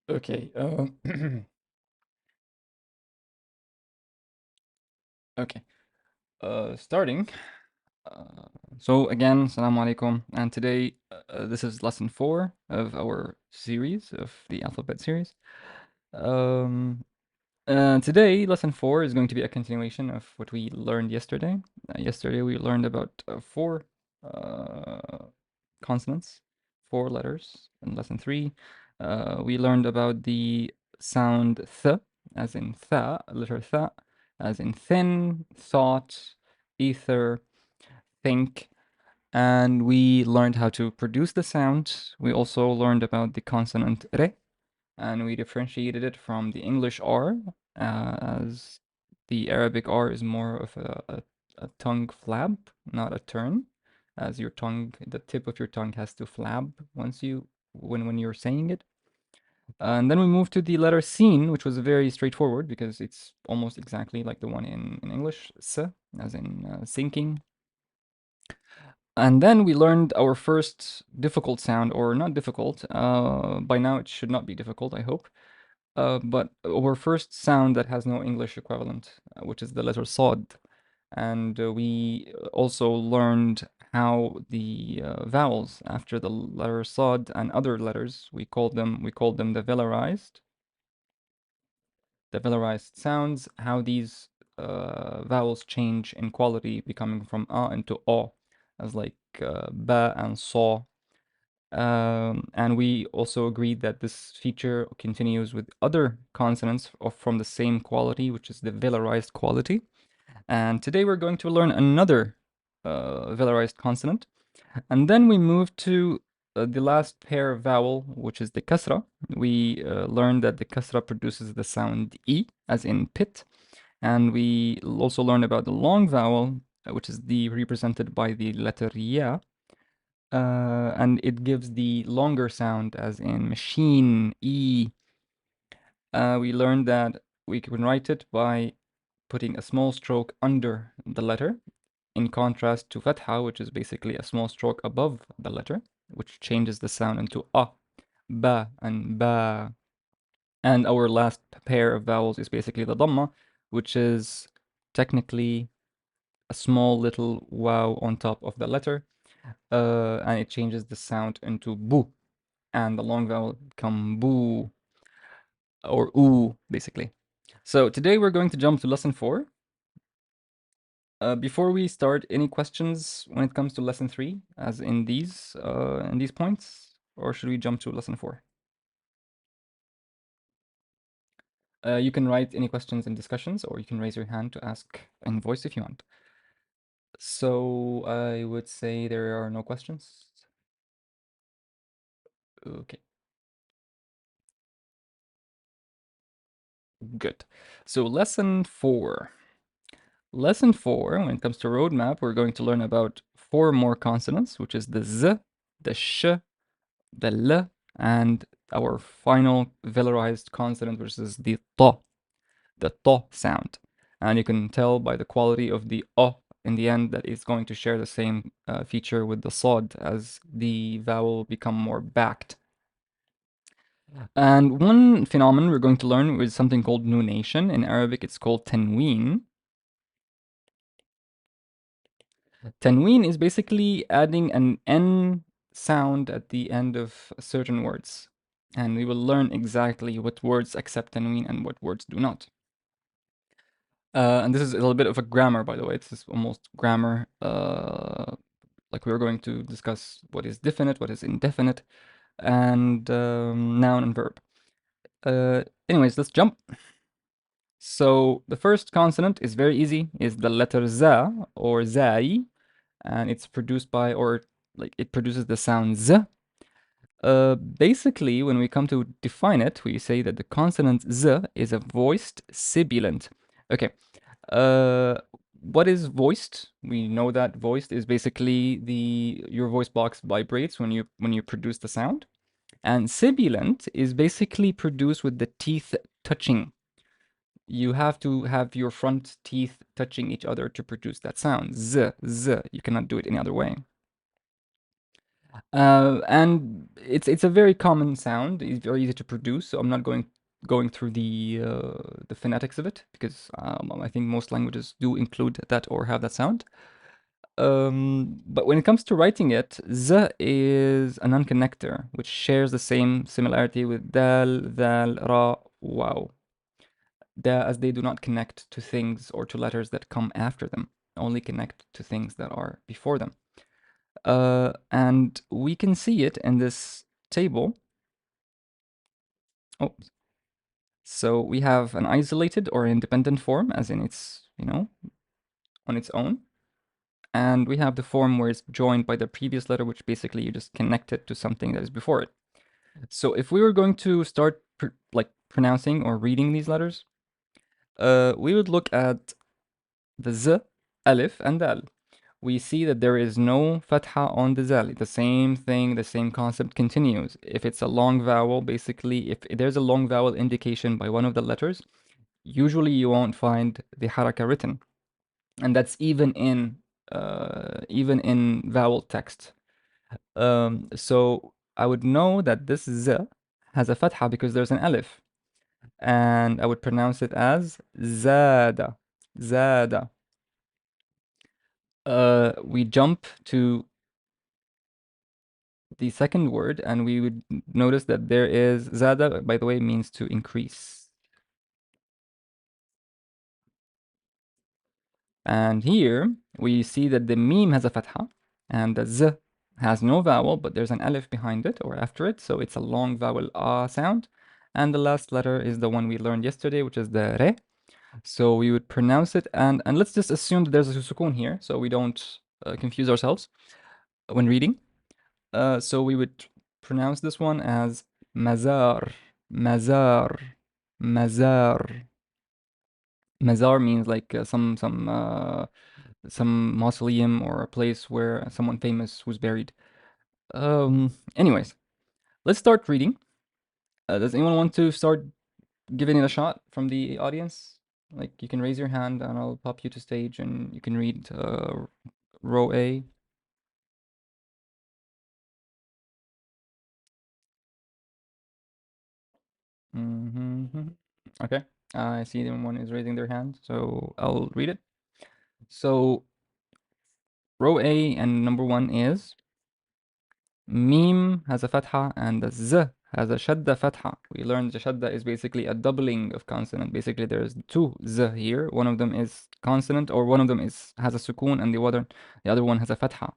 Okay. Okay. Starting. Uh, so again, Assalamu alaikum, and today this is lesson 4 of our series of the alphabet series. Um, Today, lesson 4 is going to be a continuation of what we learned yesterday. Yesterday we learned about 4 uh, consonants, 4 letters. In lesson 3, we learned about the sound th, as in tha, letter tha, as in thin, thought, ether, think, and we learned how to produce the sound. We also learned about the consonant re, and we differentiated it from the English R, as the Arabic R is more of a tongue flap, not a turn, as your tongue, the tip of your tongue has to flab when you're saying it. And then we moved to the letter sin, which was very straightforward because it's almost exactly like the one in English, s, as in sinking. And then we learned our first difficult sound, or not difficult. By now it should not be difficult, I hope. But our first sound that has no English equivalent, which is the letter sod. And we also learned how the vowels after the letter sod and other letters, we called them the velarized sounds, how these vowels change in quality, becoming from a into o, as like ba and saw. And we also agreed that this feature continues with other consonants from the same quality, which is the velarized quality. And today we're going to learn another velarized consonant. And then we move to the last pair of vowel, which is the kasra. We learned that the kasra produces the sound e, as in pit. And we also learned about the long vowel, which is represented by the letter ya, and it gives the longer sound, as in machine, E. We learned that we can write it by putting a small stroke under the letter, in contrast to fatha, which is basically a small stroke above the letter, which changes the sound into a, ba, and ba. And our last pair of vowels is basically the dhamma, which is technically a small little wow on top of the letter, and it changes the sound into bu, and the long vowel become boo, or oo, basically. So today we're going to jump to lesson 4. Before we start, any questions when it comes to lesson 3, as in these points, or should we jump to lesson 4? You can write any questions in discussions, or you can raise your hand to ask in voice if you want. So I would say there are no questions. Okay, good. So lesson 4. Lesson 4, when it comes to roadmap, we're going to learn about 4 more consonants, which is the z, the sh, the l, and our final velarized consonant, which is the to sound. And you can tell by the quality of the o in the end that it's going to share the same feature with the sod, as the vowel become more backed. And one phenomenon we're going to learn is something called nunation. In Arabic, it's called tanween. Tanween is basically adding an N sound at the end of certain words. And we will learn exactly what words accept tanween and what words do not. And this is a little bit of a grammar, by the way. It's almost grammar. Like we're going to discuss what is definite, what is indefinite, and noun and verb. Anyways, let's jump. So the first consonant is very easy, is the letter za, or zai, and it's produced by, or like it produces the sound z. Basically, when we come to define it, we say that the consonant z is a voiced sibilant. Okay. What is voiced? We know that voiced is basically your voice box vibrates when you produce the sound, and sibilant is basically produced with the teeth touching. You have to have your front teeth touching each other to produce that sound. Z, z. You cannot do it any other way. And it's a very common sound. It's very easy to produce, so I'm not going through the phonetics of it because I think most languages do include that or have that sound. But when it comes to writing it, z is a non-connector, which shares the same similarity with dal, dal, ra, wow. Da, as they do not connect to things or to letters that come after them, only connect to things that are before them. And we can see it in this table. Oh, so we have an isolated or independent form, as in it's, on its own. And we have the form where it's joined by the previous letter, which basically you just connect it to something that is before it. So if we were going to start pronouncing or reading these letters, we would look at the z, alif, and dal. We see that there is no fatha on the zal. The same thing, the same concept continues. If it's a long vowel, basically, if there's a long vowel indication by one of the letters, usually you won't find the haraka written, and that's even in vowel text. So I would know that this z has a fatha because there's an alif, and I would pronounce it as zada, zada. We jump to the second word, and we would notice that there is zada, by the way, means to increase. And here we see that the meme has a fatha and the z has no vowel, but there's an alif behind it or after it, so it's a long vowel sound. And the last letter is the one we learned yesterday, which is the re. So we would pronounce it, and let's just assume that there's a sukun here, so we don't confuse ourselves when reading. So we would pronounce this one as mazar, mazar, mazar. Mazar means like some mausoleum or a place where someone famous was buried. Anyways, let's start reading. Does anyone want to start giving it a shot from the audience? Like you can raise your hand and I'll pop you to stage and you can read row A. Mm-hmm. Okay, I see one is raising their hand, so I'll read it. So row A and number one is Meme has a fatha and the z has a shadda fatha. We learned the shadda is basically a doubling of consonant. Basically, there's two z here. One of them is consonant, or one of them has a sukoon, and the other one has a fatha.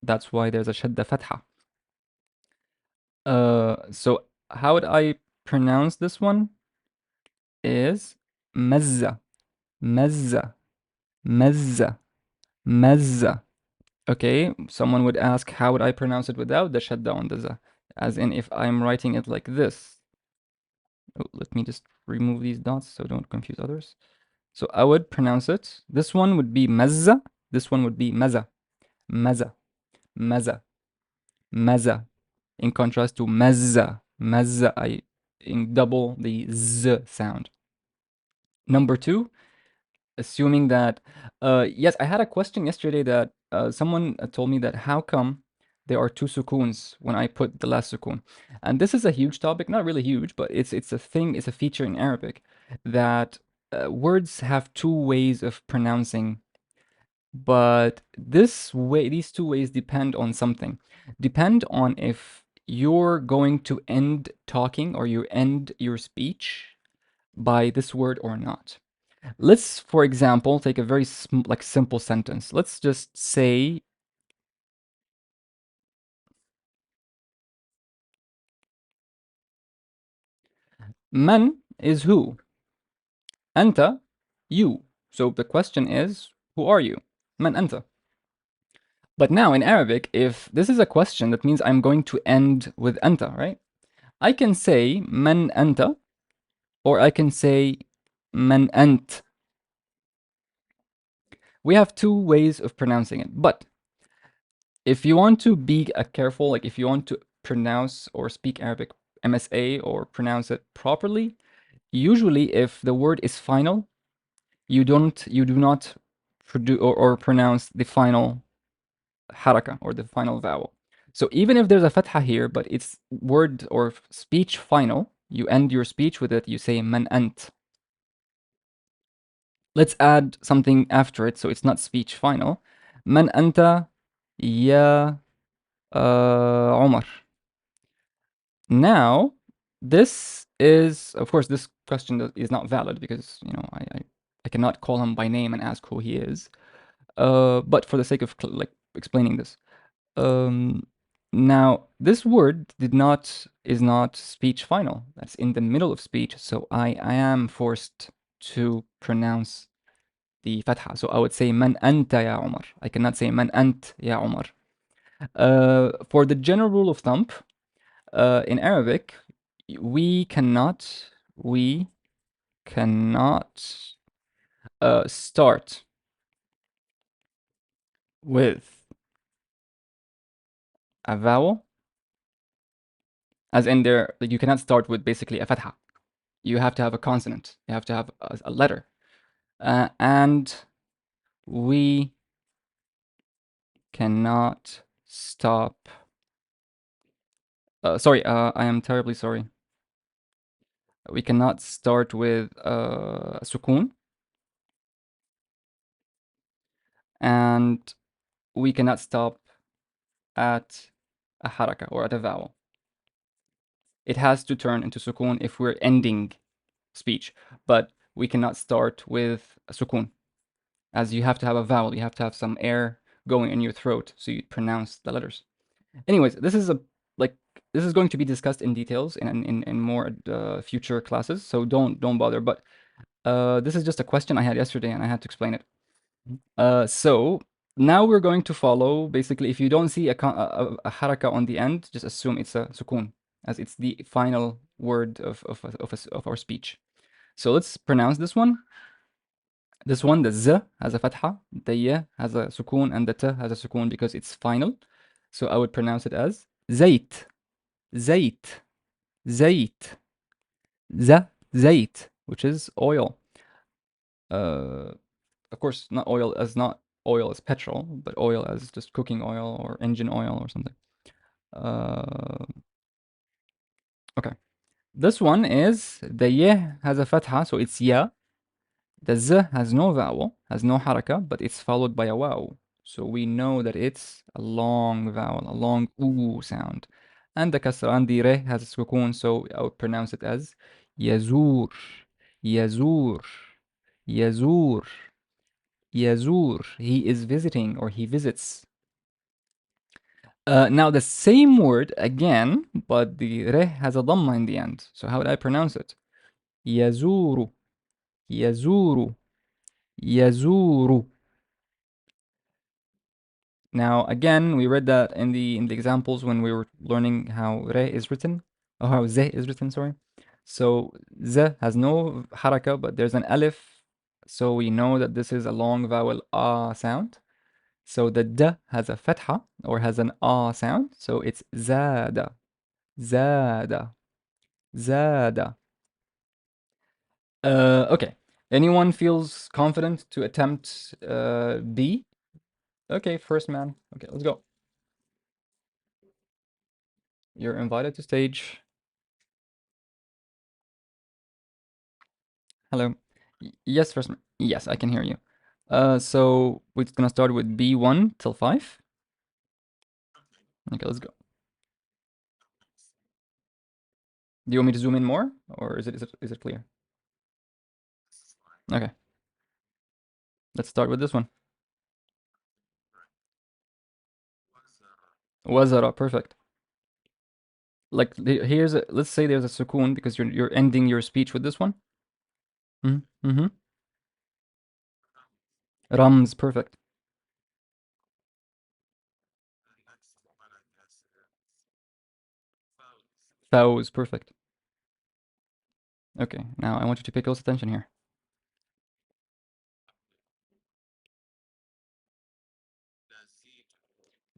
That's why there's a shadda fatha. So how would I pronounce this one? Is mazza, mazza, mazza, mazza. Okay, someone would ask, how would I pronounce it without the shadda on the za? As in, if I'm writing it like this. Oh, let me just remove these dots so don't confuse others. So I would pronounce it. This one would be mazza. This one would be maza, maza, maza, maza. In contrast to mazza, mazza, I double the z sound. Number two, assuming that, yes, I had a question yesterday that someone told me that how come there are two sukoons when I put the last sukoon, and this is a huge topic, not really huge, but it's a thing, it's a feature in Arabic that words have two ways of pronouncing, but these two ways depend on something, depend on if you're going to end talking or you end your speech by this word or not. Let's, for example, take a very simple sentence. Let's just say man is who? Anta, you. So the question is, who are you? Man anta. But now in Arabic, if this is a question, that means I'm going to end with anta, right? I can say man anta, or I can say man ant. We have two ways of pronouncing it, but if you want to be careful, like if you want to pronounce or speak Arabic MSA or pronounce it properly, usually if the word is final, you do not or pronounce the final haraka or the final vowel. So even if there's a fatha here, but it's word or speech final, you end your speech with it, you say man ant. Let's add something after it so it's not speech final. Man anta ya Omar. Now, this is, of course, this question is not valid because, you know, I cannot call him by name and ask who he is. But for the sake of like explaining this, um, now this word is not speech final. That's in the middle of speech, so I am forced to pronounce the fatha. So I would say man anta ya Omar. I cannot say man ant ya Omar. For the general rule of thumb, in Arabic, we cannot we cannot start with a vowel, as in there, like you cannot start with basically a fatha. You have to have a consonant. You have to have a letter, and we cannot stop. Sorry, I am terribly sorry. We cannot start with sukun, and we cannot stop at a haraka or at a vowel. It has to turn into sukun if we're ending speech, but we cannot start with a sukun, as you have to have a vowel, you have to have some air going in your throat so you pronounce the letters. Anyways, this is a like this is going to be discussed in details in more future classes, so don't bother. But this is just a question I had yesterday and I had to explain it. So now we're going to follow basically. If you don't see a haraka on the end, just assume it's a sukun, as it's the final word of our speech. So let's pronounce this one. This one, the z has a fatha, the y has a sukun, and the t has a sukun because it's final. So I would pronounce it as zayt, zayt, zayt, zayt, which is oil. Uh, of course, not oil as petrol, but oil as just cooking oil or engine oil or something. Uh, okay. This one is the y has a fatha, so it's ya. The z has no vowel, has no haraka, but it's followed by a waw. So we know that it's a long vowel, a long oo sound. And the kasra and the re has a sukun, so I would pronounce it as yazur, yazur, yazur, yazur. He is visiting or he visits. Now the same word again, but the re has a dhamma in the end. So how would I pronounce it? Yazuru, yazuru, yazuru. Now again, we read that in the examples when we were learning how re is written, or how ze is written, sorry. So ze has no haraka, but there's an alif, so we know that this is a long vowel ah sound. So the d has a fatha or has an ah sound, so it's zada, zada, zada. Okay. Anyone feels confident to attempt B? Okay, first man. Okay, let's go. You're invited to stage. Hello. Yes, first man. Yes, I can hear you. So we're gonna start with B1 till 5. Okay, let's go. Do you want me to zoom in more, or is it clear? Okay. Let's start with this one. Wazara, perfect. Like here's let's say there's a sukun because you're ending your speech with this one. Mm-hmm. Rams, perfect. Fawz, perfect. Okay, now I want you to pay close attention here.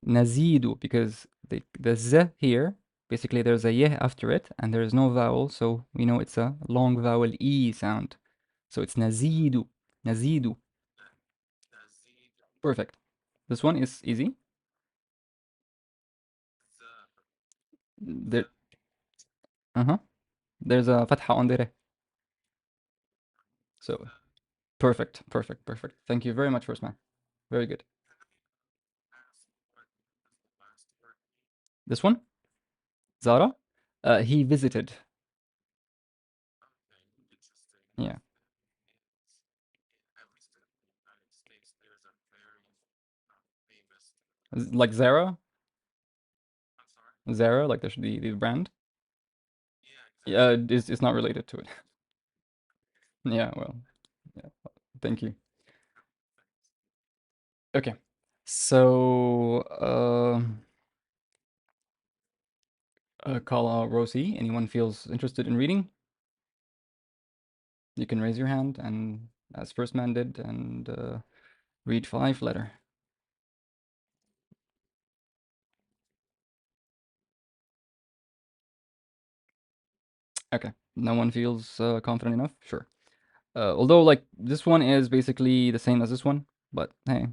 Nazidu, because the z here, basically there's a yeh after it, and there is no vowel, so we know it's a long vowel e sound. So it's nazidu, nazidu. Perfect. This one is easy. There, uh-huh. There's a fatha on the re. So perfect, perfect, perfect. Thank you very much, first man. Very good. This one, Zara. He visited. Yeah. Like Zara. Zara, like the brand. Yeah, it's not related to it. Yeah, well, yeah. Thank you. Okay. So, call out Rosie. Anyone feels interested in reading? You can raise your hand, and as first man did, and read 5 letter. Okay. No one feels confident enough? Sure. Although, like, this one is basically the same as this one, but hey.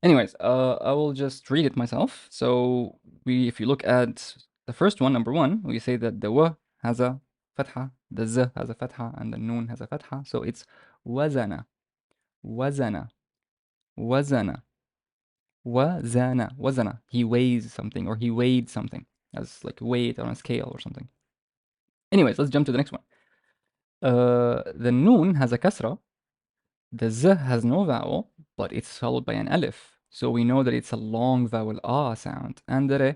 Anyways, I will just read it myself. So, if you look at the first one, number one, we say that the wa has a fatha, the z has a fatha, and the noon has a fatha. So it's wazana, wazana, wazana, wazana, wazana. He weighs something, or he weighed something, as like weight on a scale or something. Anyways, let's jump to the next one. The noon has a kasra. The z has no vowel, but it's followed by an alif. So we know that it's a long vowel ah sound. And the re,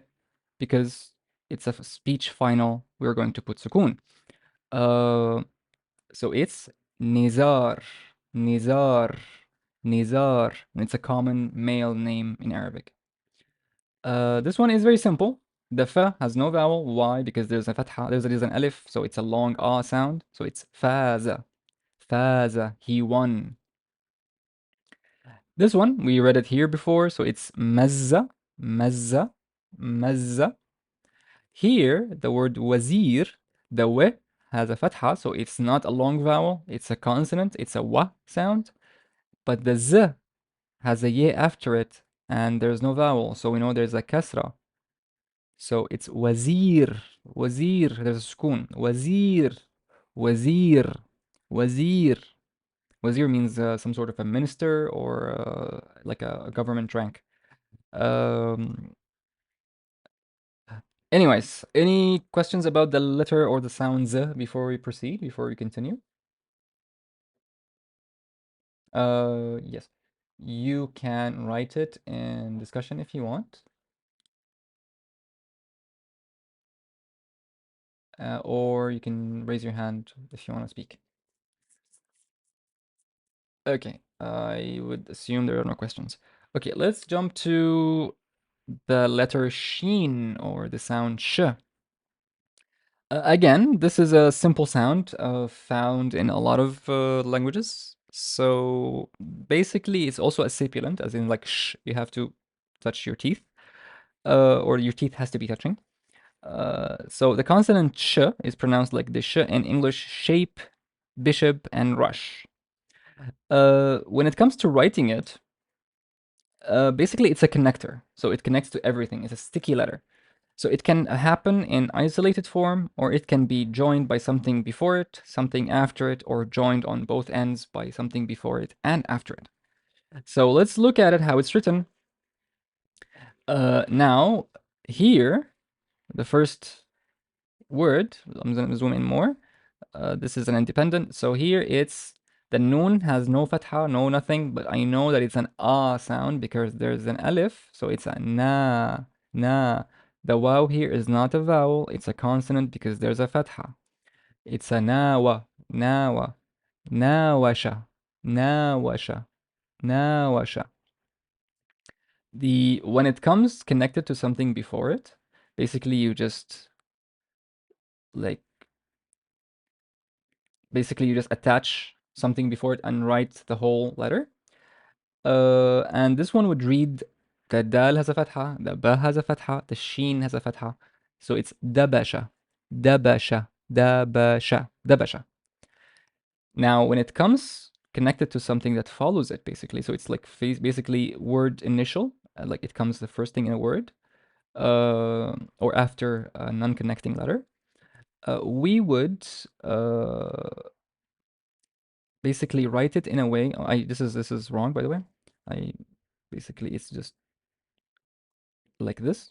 because it's a speech final, we're going to put sukun. Uh, so it's nizar, nizar, nizar. And it's a common male name in Arabic. This one is very simple. The fa has no vowel. Why? Because there's a fatha, there's an alif, so it's a long ah sound. So it's faza, faza. He won. This one we read it here before, so it's mazza, mazza, mazza. Here the word wazir, the w has a fatha, so it's not a long vowel. It's a consonant. It's a wa sound, but the z has a ye after it, and there's no vowel, so we know there's a kasra. So it's wazir, wazir. There's a sukun. Wazir, wazir, wazir. Wazir means some sort of a minister or like a government rank. Um, Anyways, any questions about the letter or the sound z before we proceed, before we continue? Yes. You can write it in discussion if you want, or you can raise your hand if you want to speak. Okay, I would assume there are no questions. Okay, let's jump to the letter sheen or the sound sh. Again, this is a simple sound found in a lot of languages. So basically, it's also a sibilant, as in like sh, you have to touch your teeth, or your teeth has to be touching. So the consonant sh is pronounced like the sh in English, shape, bishop, and rush. When it comes to writing it, basically it's a connector. So it connects to everything. It's a sticky letter. So it can happen in isolated form, or it can be joined by something before it, something after it, or joined on both ends by something before it and after it. So let's look at it how it's written. Now, here, the first word, I'm going to zoom in more. This is an independent. So here it's the noon has no fatha, no nothing, but I know that it's an ah sound because there's an alif. So it's a na, na. The waw here is not a vowel, it's a consonant because there's a fatha. It's a nawa, nawa, nawasha, nawasha, nawasha. When it comes connected to something before it, basically you just like attach something before it and write the whole letter. And this one would read the dal has a fatha, the ba has a fatha, the sheen has a fatha. So it's dabasha, dabasha, dabasha, dabasha. Now, when it comes connected to something that follows it, basically, so it's like basically word initial, like it comes the first thing in a word. or after a non-connecting letter, we would uh, basically write it in a way. This is wrong, by the way. I basically it's just like this.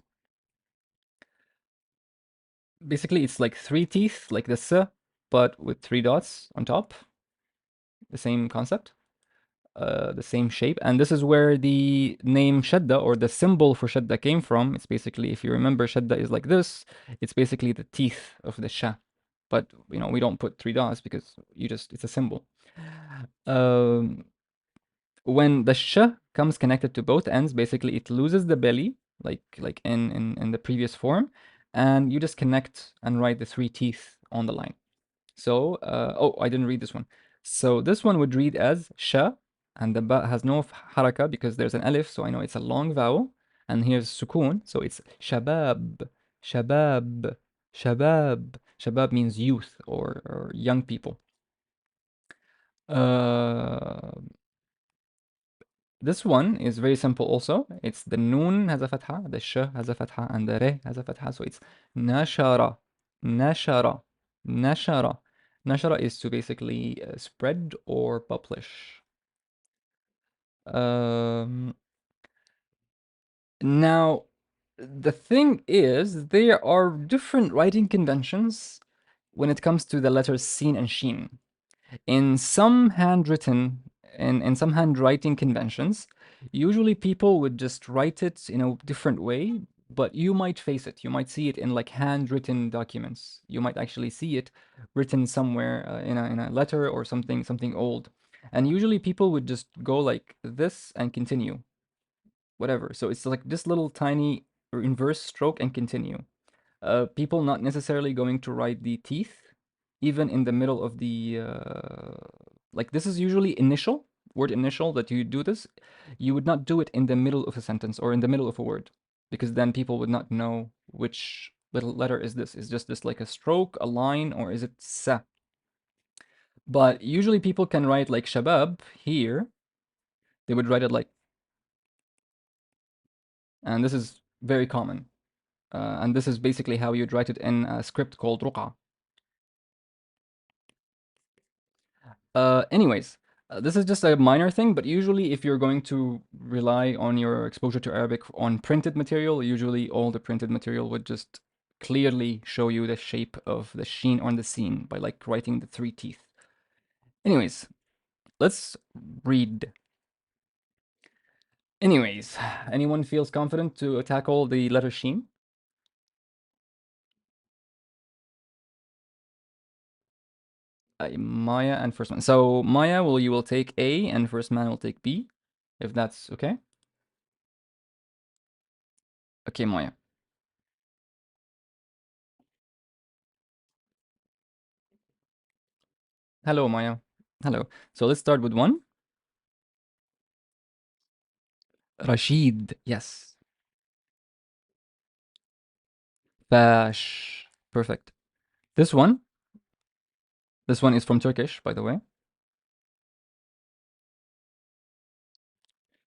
Basically, it's like three teeth, like the s, but with three dots on top. The same concept, the same shape, and this is where the name Shadda or the symbol for Shadda came from. It's basically, if you remember, Shadda is like this. It's basically the teeth of the Sha, but we don't put three dots because it's a symbol. Um, when the sh comes connected to both ends, basically it loses the belly, like in the previous form, and you just connect and write the three teeth on the line. So, oh, I didn't read this one. So this one would read as sha, and the ba has no haraka because there's an alif, so I know it's a long vowel. And here's sukun, so it's shabab, shabab, shabab. Shabab means youth or young people. Uh, This one is very simple also. It's the noon has a fatha, the sh has a fatha, and the re has a fatha. So it's nashara, nashara, nashara. Nashara is to basically spread or publish. Um, Now, the thing is, there are different writing conventions when it comes to the letters sin and shin. In some handwritten in some handwriting conventions, usually people would just write it in a different way, but you might face it. You might see it in like handwritten documents. You might actually see it written somewhere in a letter or something old. And usually people would just go like this and continue, whatever. So it's like this little tiny inverse stroke and continue. People not necessarily going to write the teeth even in the middle of the like this is usually initial word initial that you do this. You would not do it in the middle of a sentence or in the middle of a word because then people would not know which little letter is this. Is just this like a stroke, a line, or is it sa? But usually people can write like shabab here. They would write it like, and this is very common. And this is basically how you'd write it in a script called ruqa. Anyways, this is just a minor thing, but usually if you're going to rely on your exposure to Arabic on printed material, usually all the printed material would just clearly show you the shape of the sheen on the scene by like writing the three teeth. Anyways, let's read. Anyways, anyone feels confident to tackle the letter sheen? Maya and first man. So Maya, you will take A and first man will take B, if that's okay. Okay, Maya. Hello, Maya. Hello. So let's start with one. Rashid. Yes. Bash. Perfect. This one. This one is from Turkish, by the way.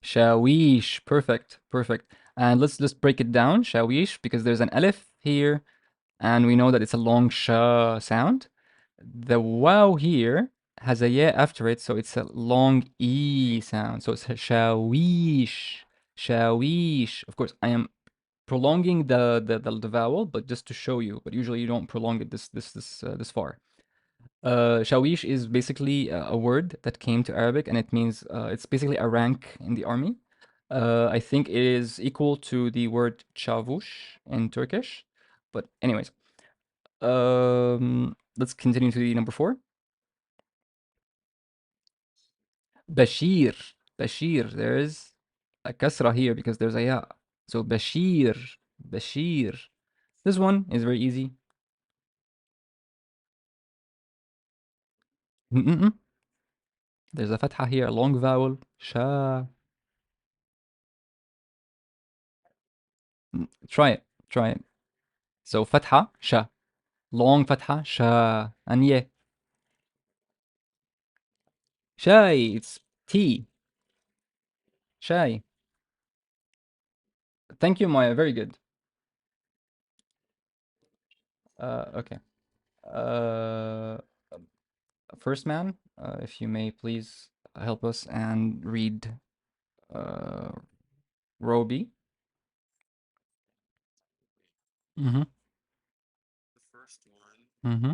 Shawish. Perfect. Perfect. And let's just break it down. Shawish, because there's an alif here, and we know that it's a long sh sound. The wow here has a yeah after it, so it's a long e sound. So it's a shawish. Shawish. Of course, I am prolonging the vowel, but just to show you. But usually you don't prolong it this far. Shawish is basically a word that came to Arabic, and it means it's basically a rank in the army. I think it is equal to the word chavush in Turkish. But anyways, let's continue to the number four. Bashir. Bashir. There is a kasra here because there's a ya. So Bashir. Bashir. This one is very easy. Mm-mm-mm. There's a fatha here, a long vowel. Sha. Try it. Try it. So fatha, sha. Long fatha, sha. And yeah. Shay. It's T. Shay. Thank you, Maya. Very good. Okay. Uh, First man, if you may please help us and read uh, Roby. Mm-hmm. Mm-hmm.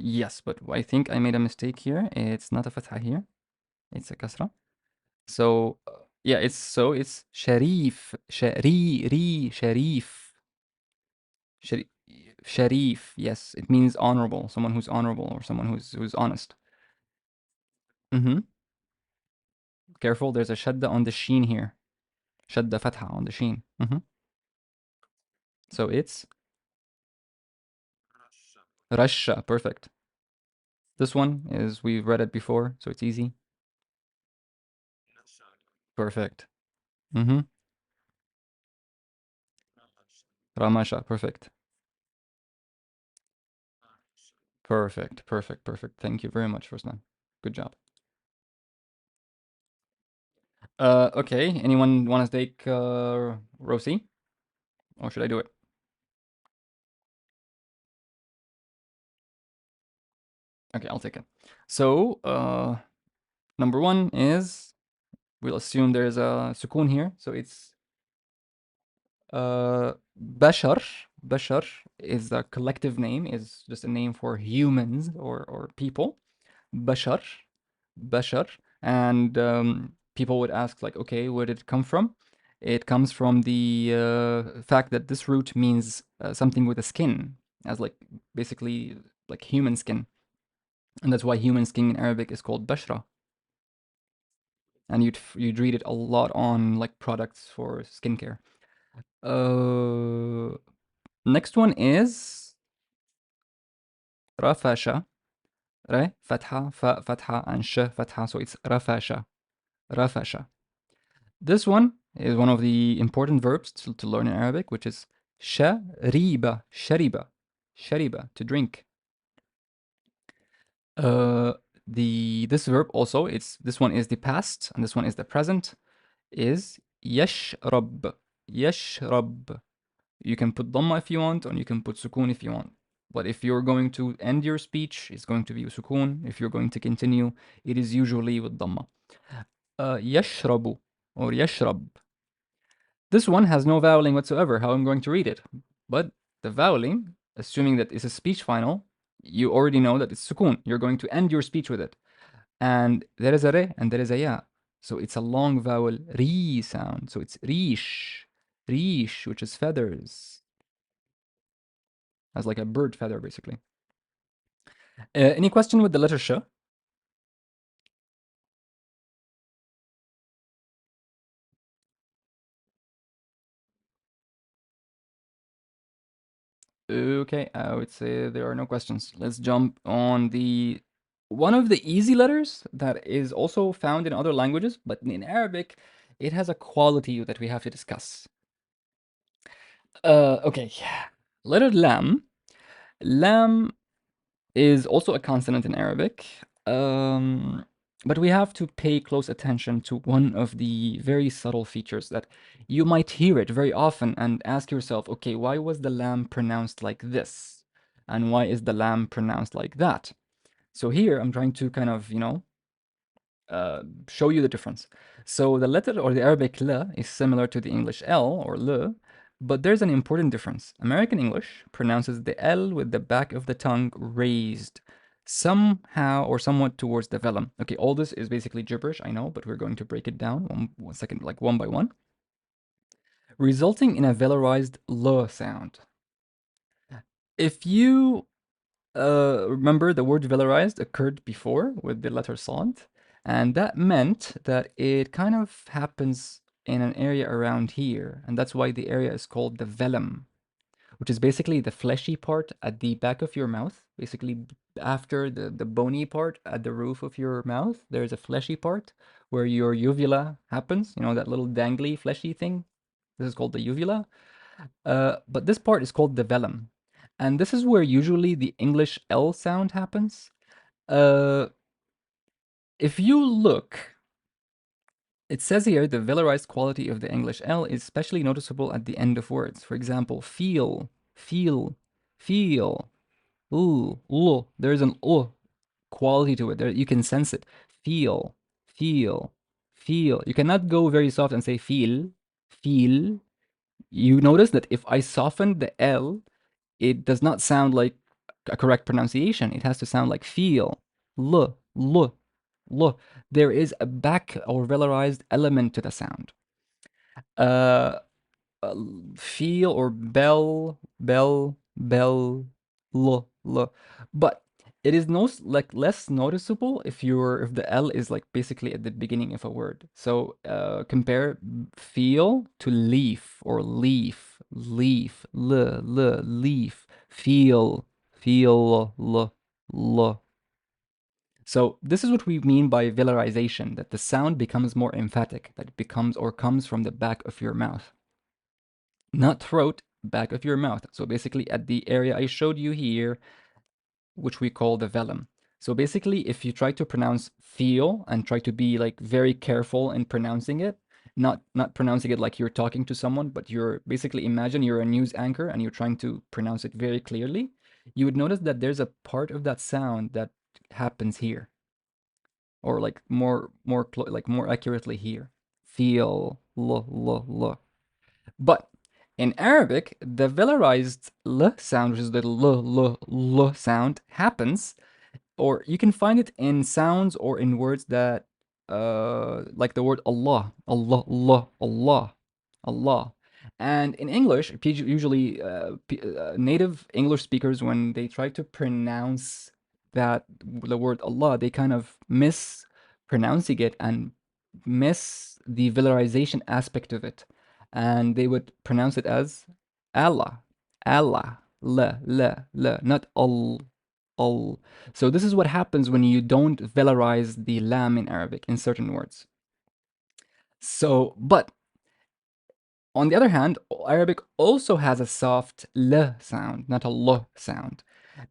Yes, but I think I made a mistake here. It's not a fatha here. It's a kasra. So, yeah, it's Sharif. Sharif. Shari- Sharif. Yes, it means honorable. Someone who's honorable or someone who's honest. Mm-hmm. Careful, there's a shadda on the sheen here. Shadda fatha on the sheen. Mm-hmm. So it's Rasha. Perfect. This one is, we've read it before, so it's easy. Perfect. Mm-hmm. Ramasha. Perfect. Perfect. Perfect. Perfect. Thank you very much, Rosnan. Good job. Okay. Anyone want to take Rosie? Or should I do it? Okay, I'll take it. So, number one is, we'll assume there's a sukun here. So it's Bashar. Bashar is a collective name, is just a name for humans or people. Bashar. Bashar. And people would ask, like, okay, where did it come from? It comes from the fact that this root means something with a skin, as like basically like human skin. And that's why human skin in Arabic is called bashra. And you'd read it a lot on like products for skincare. Uh, Next one is rafasha. Re fatha, fa fatha, and sh fatha. So it's rafasha. Rafasha. This one is one of the important verbs to learn in Arabic, which is shariba, shariba, shariba, to drink. Uh, this verb also, it's this one is the past and this one is the present, is yashrab, yashrab. You can put dhamma if you want, or you can put sukun if you want. But if you're going to end your speech, it's going to be sukun. If you're going to continue, it is usually with dhamma. Yashrabu or yashrab. This one has no voweling whatsoever, how I'm going to read it. But the voweling, assuming that it's a speech final, you already know that it's sukun. You're going to end your speech with it. And there is a re and there is a ya. So it's a long vowel re sound. So it's rish, rish, which is feathers, as like a bird feather, basically. Any question with the letter sh? Okay, I would say there are no questions. Let's jump on the one of the easy letters that is also found in other languages, but in Arabic, it has a quality that we have to discuss. Okay, letter lam. Lam is also a consonant in Arabic. Um, but we have to pay close attention to one of the very subtle features that you might hear it very often and ask yourself, okay, why was the lamb pronounced like this? And why is the lamb pronounced like that? So here I'm trying to kind of, show you the difference. So the letter or the Arabic la is similar to the English L or l, but there's an important difference. American English pronounces the L with the back of the tongue raised somehow or somewhat towards the vellum. Okay, all this is basically gibberish, I know, but we're going to break it down one second, like one by one, resulting in a velarized l sound. If you remember, the word velarized occurred before with the letter Sod, and that meant that it kind of happens in an area around here, and that's why the area is called the velum, which is basically the fleshy part at the back of your mouth. Basically, after the bony part at the roof of your mouth, there's a fleshy part where your uvula happens, you know, that little dangly fleshy thing. This is called the uvula. But this part is called the velum. And this is where usually the English L sound happens. Uh, if you look It says here the velarized quality of the English L is especially noticeable at the end of words. For example, feel, feel, feel. Ooh, ooh. There's an ooh quality to it. There, you can sense it. Feel, feel, feel. You cannot go very soft and say feel, feel. You notice that if I soften the L, it does not sound like a correct pronunciation. It has to sound like feel, l, l, l. There is a back or velarized element to the sound. Uh, feel or bell, bell, bell, l. But it is no like less noticeable if the L is like basically at the beginning of a word. So compare feel to leaf or leaf, leaf, leaf, feel, feel, l. So this is what we mean by velarization, that the sound becomes more emphatic, that it becomes or comes from the back of your mouth. Not throat, back of your mouth. So basically at the area I showed you here, which we call the velum. So basically, if you try to pronounce feel and try to be like very careful in pronouncing it, not pronouncing it like you're talking to someone, but you're basically imagine you're a news anchor and you're trying to pronounce it very clearly, you would notice that there's a part of that sound that happens here, or like like more accurately here. Feel, l. But in Arabic, the velarized l sound, which is the l sound, happens, or you can find it in sounds or in words that, like the word Allah, Allah, Allah, Allah, Allah. And in English, usually native English speakers, when they try to pronounce the word Allah, they kind of mispronouncing it and miss the velarization aspect of it. And they would pronounce it as Allah, Allah, la, not al. So this is what happens when you don't velarize the lam in Arabic in certain words. So, but on the other hand, Arabic also has a soft l sound, not a l sound.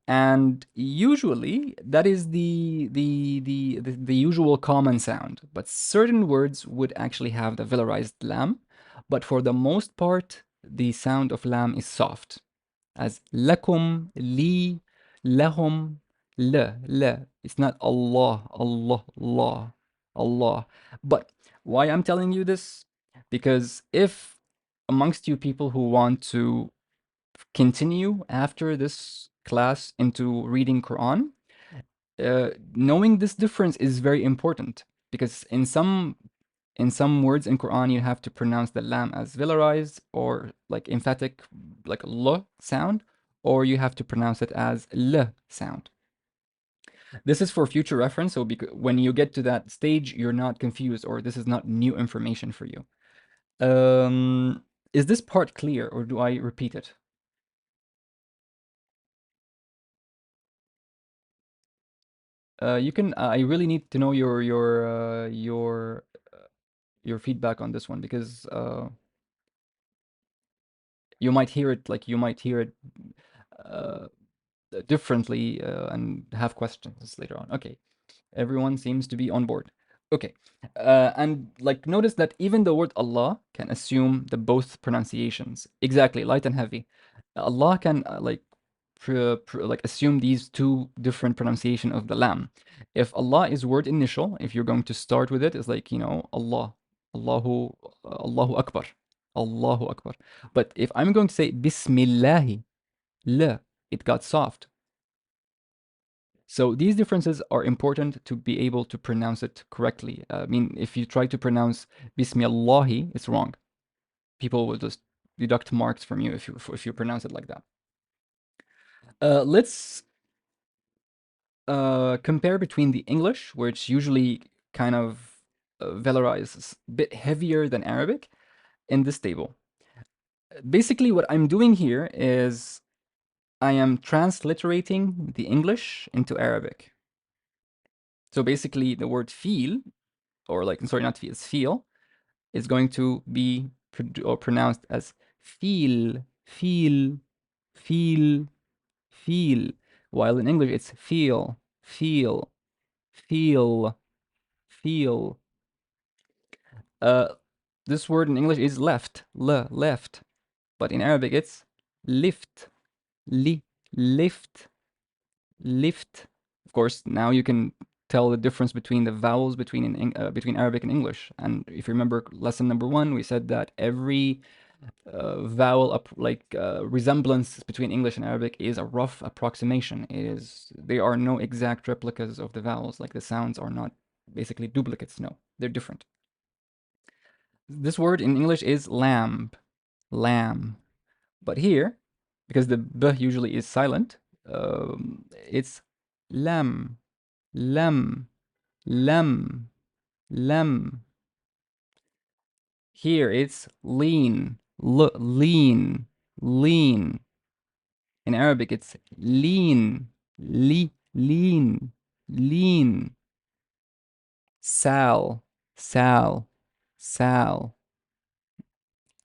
And usually that is the usual common sound, but certain words would actually have the velarized lam, but for the most part, the sound of lam is soft, as lakum, li, lahum, la. It's not Allah, Allah, Allah, Allah. But why I'm telling you this? Because if amongst you people who want to continue after this class into reading Quran, knowing this difference is very important, because in some words in Quran you have to pronounce the lam as velarized or like emphatic, like l sound, or you have to pronounce it as l sound. This is for future reference, so when you get to that stage, you're not confused, or this is not new information for you. Is this part clear, or do I repeat it? You can. I really need to know your feedback on this one, because you might hear it uh, differently and have questions later on. Okay, everyone seems to be on board. Okay, and like notice that even the word Allah can assume the both pronunciations. Exactly, light and heavy. Allah can like assume these two different pronunciation of the lam. If Allah is word initial, if you're going to start with it, it's like, Allah, Allahu, Allahu Akbar, Allahu Akbar. But if I'm going to say Bismillahi, la, it got soft. So these differences are important to be able to pronounce it correctly. I mean, if you try to pronounce Bismillahi, it's wrong. People will just deduct marks from you if you pronounce it like that. Let's compare between the English, which usually kind of velarizes a bit heavier than Arabic, in this table. Basically, what I'm doing here is I am transliterating the English into Arabic. So basically, the word feel, or like, sorry, not feel, it's feel, is going to be pronounced as feel, feel, feel, feel, while in English it's feel, feel, feel, feel. Uh, this word in English is left, left, but in Arabic it's lift, li, lift, lift. Of course, now you can tell the difference between the vowels between Arabic and English. And if you remember lesson number one, we said that every vowel resemblance between English and Arabic is a rough approximation. There are no exact replicas of the vowels. Like the sounds are not basically duplicates. No, they're different. This word in English is lamb, lamb. But here, because the b usually is silent, it's lam, lam, lam, lam. Here it's lean, lean, lean. In Arabic, it's lean, lean, lean. Sal, sal, sal,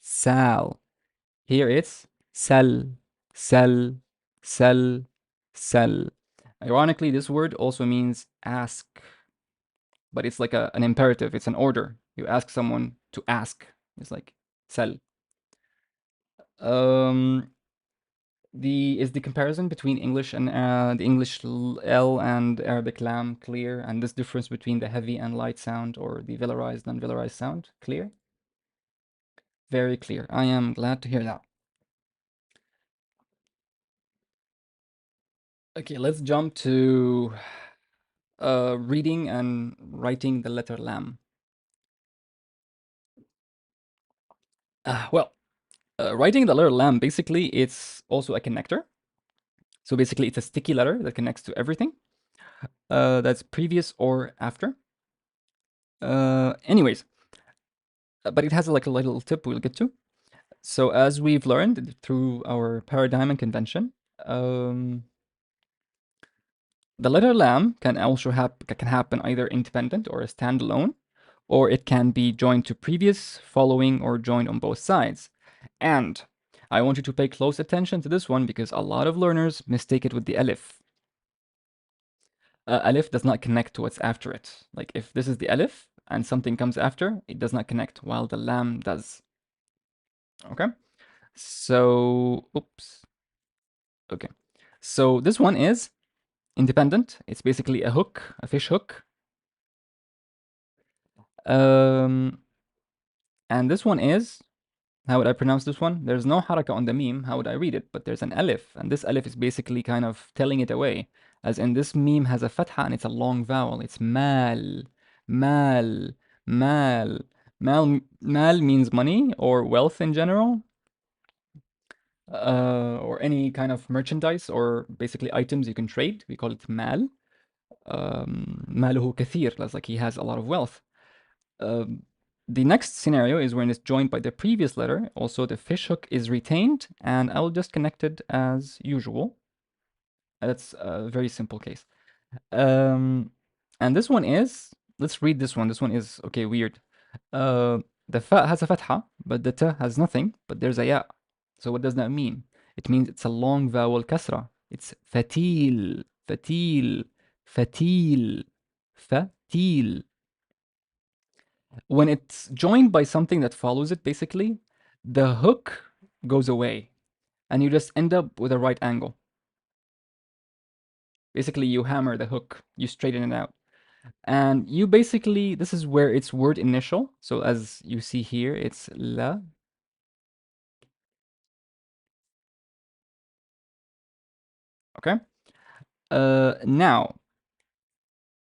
sal. Here it's sal, sal, sal, sal. Ironically, this word also means ask, but it's like an imperative. It's an order. You ask someone to ask. It's like sal. Um, the comparison between English and the English L and Arabic lam clear, and this difference between the heavy and light sound or the velarized and unvelarized sound clear? Very clear. I am glad to hear that. Okay, let's jump to reading and writing the letter lam. Writing the letter lam, basically, it's also a connector. So basically, it's a sticky letter that connects to everything that's previous or after. Anyways, but it has like a little tip we'll get to. So as we've learned through our paradigm and convention, um, the letter lam can also can happen either independent or a standalone, or it can be joined to previous, following, or joined on both sides. And I want you to pay close attention to this one because a lot of learners mistake it with the alif. Alif does not connect to what's after it. Like if this is the alif and something comes after, it does not connect, while the lam does. Okay? So, oops. Okay. So this one is independent. It's basically a hook, a fish hook. Um, and this one is, how would I pronounce this one? There's no haraka on the meme. How would I read it? But there's an alif, and this alif is basically kind of telling it away. As in this meme has a fatha and it's a long vowel. It's mal, mal, mal. Mal means money or wealth in general, or any kind of merchandise or basically items you can trade. We call it mal. ماله كثير, that's like he has a lot of wealth. The next scenario is when it's joined by the previous letter. Also, the fish hook is retained, and I will just connect it as usual. That's a very simple case. And this one is, let's read this one. This one is, okay, weird. The fa has a fatha, but the ta has nothing, but there's a ya. So what does that mean? It means it's a long vowel kasra. It's fatil, fatil, fatil, fatil. When it's joined by something that follows it, basically, the hook goes away and you just end up with a right angle. Basically, you hammer the hook, you straighten it out. And you basically, this is where it's word initial. So as you see here, it's la. Okay. Now,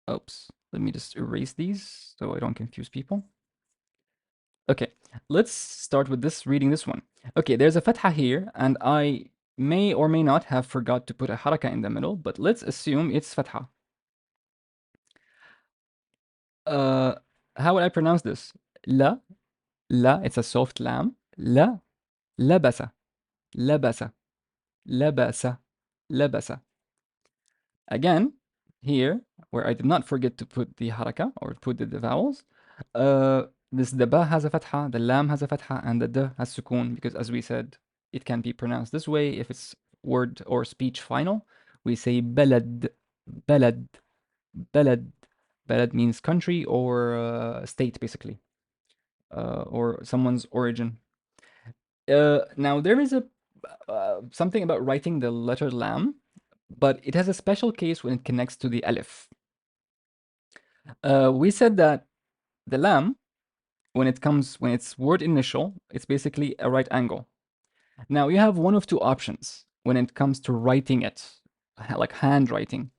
oops, let me just erase these so I don't confuse people. Okay, let's start with this, reading this one. Okay, there's a fatha here, and I may or may not have forgot to put a haraka in the middle, but let's assume it's fatha. How would I pronounce this? La, la, it's a soft lam. La, labasa, labasa, labasa, labasa. Again, here, where I did not forget to put the haraka or put the vowels, the ba has a fatha, the lam has a fatha, and the d has sukun, because as we said, it can be pronounced this way if it's word or speech final. We say balad, balad, balad. Balad means country or state, basically. or someone's origin. Now there is a something about writing the letter lam, but it has a special case when it connects to the alif. We said that the lam, when it's word initial, it's basically a right angle. Now you have one of two options when it comes to writing it, like handwriting.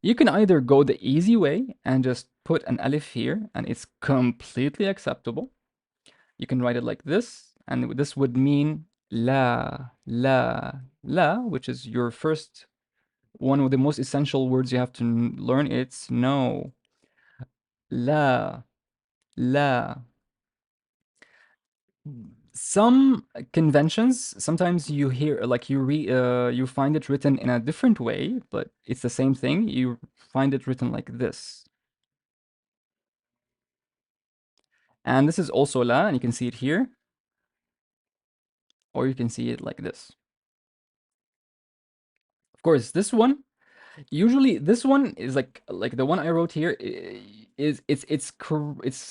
You can either go the easy way and just put an alif here, and it's completely acceptable. You can write it like this, and this would mean la, which is your first one of the most essential words you have to learn. It's no, la, la. Some conventions, sometimes you hear like you find it written in a different way, but it's the same thing. You find it written like this. And this is also la, and you can see it here, or you can see it like this. Of course, this one, usually this one is like the one I wrote here is it's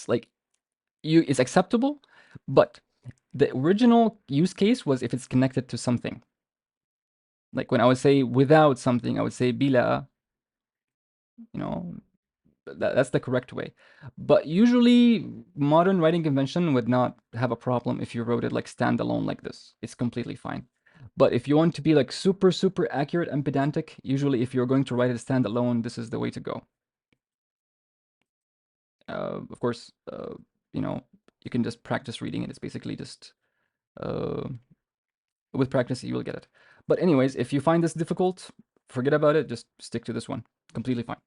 like it's acceptable, but the original use case was if it's connected to something. Like when I would say without something, I would say bila, you know, that's the correct way. But usually, modern writing convention would not have a problem if you wrote it like standalone like this. It's completely fine. But if you want to be like super, super accurate and pedantic, usually if you're going to write it standalone, this is the way to go. Of course, you know, you can just practice reading it. It's basically just uh, with practice, you will get it. But anyways, if you find this difficult, forget about it. Just stick to this one. Completely fine.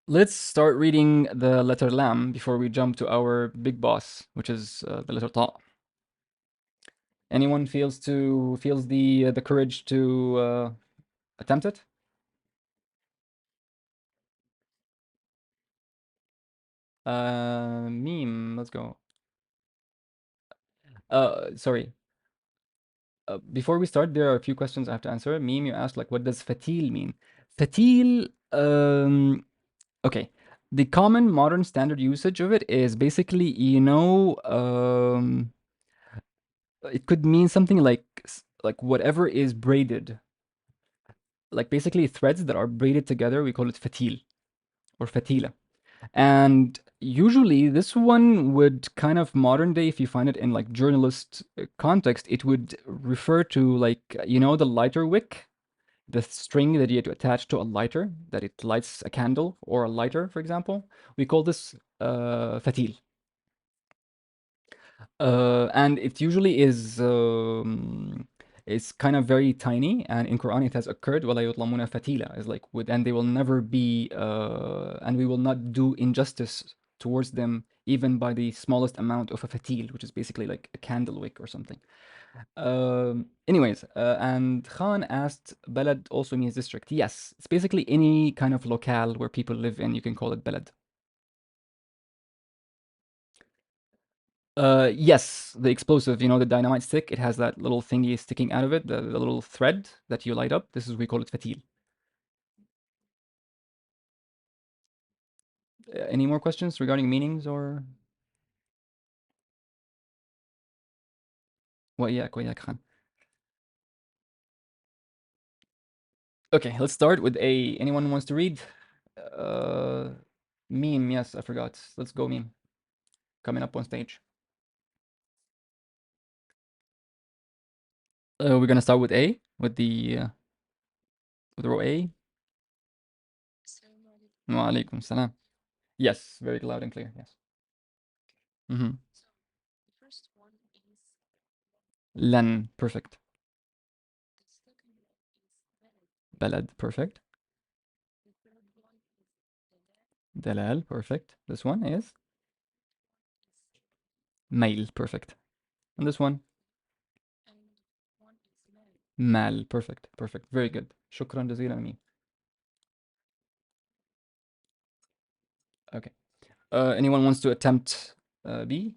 Let's start reading the letter lam before we jump to our big boss, which is the letter ta. Anyone feels the courage to attempt it? Meme. Let's go. Sorry. Before we start, there are a few questions I have to answer. Meme, you asked like, what does fatil mean? Fatil. Okay. The common modern standard usage of it is basically, it could mean something like whatever is braided, like basically threads that are braided together. We call it fatil or fatila. And usually this one would kind of modern day, if you find it in like journalist context, it would refer to like, the lighter wick, the string that you had to attach to a lighter, that it lights a candle or a lighter, for example. We call this fatil. And it usually is kind of very tiny, and in Quran it has occurred وَلَا يُظْلَمُونَ فَتِيلًا, is like and they will never be and we will not do injustice towards them even by the smallest amount of a fatil, which is basically like a candle wick or something. Anyways, and Khan asked, balad also means district. Yes, it's basically any kind of locale where people live in, you can call it balad. Yes, the explosive, the dynamite stick, it has that little thingy sticking out of it, the little thread that you light up. This is, we call it fatil. Any more questions regarding meanings or وإياك Khan? Okay, let's start with A. Anyone wants to read? Uh, Meme, yes, I forgot. Let's go, Meme. Coming up on stage. We're gonna start with A, with row A. Wa alaikum salam. Yes, very loud and clear. Yes. Mm-hmm. Lan, perfect. Balad, perfect. Dalal, perfect. This one is mail, perfect. And this one, mal, perfect, perfect. Very good. Shukran jazeelan, Amin. Okay. Anyone wants to attempt B?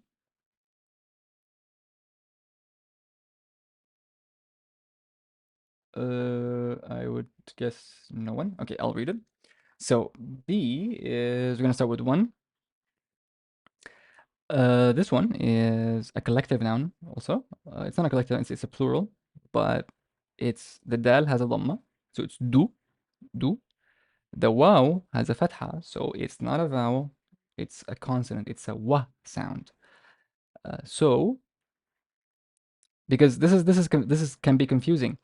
I would guess no one. Okay, I'll read it. So B is, we're gonna start with one. This one is a collective noun also. It's not a collective, it's a plural, but it's the dal has a dhamma, so it's do. The waw has a fatha, so it's not a vowel, it's a consonant, it's a wa sound. So because this is can be confusing.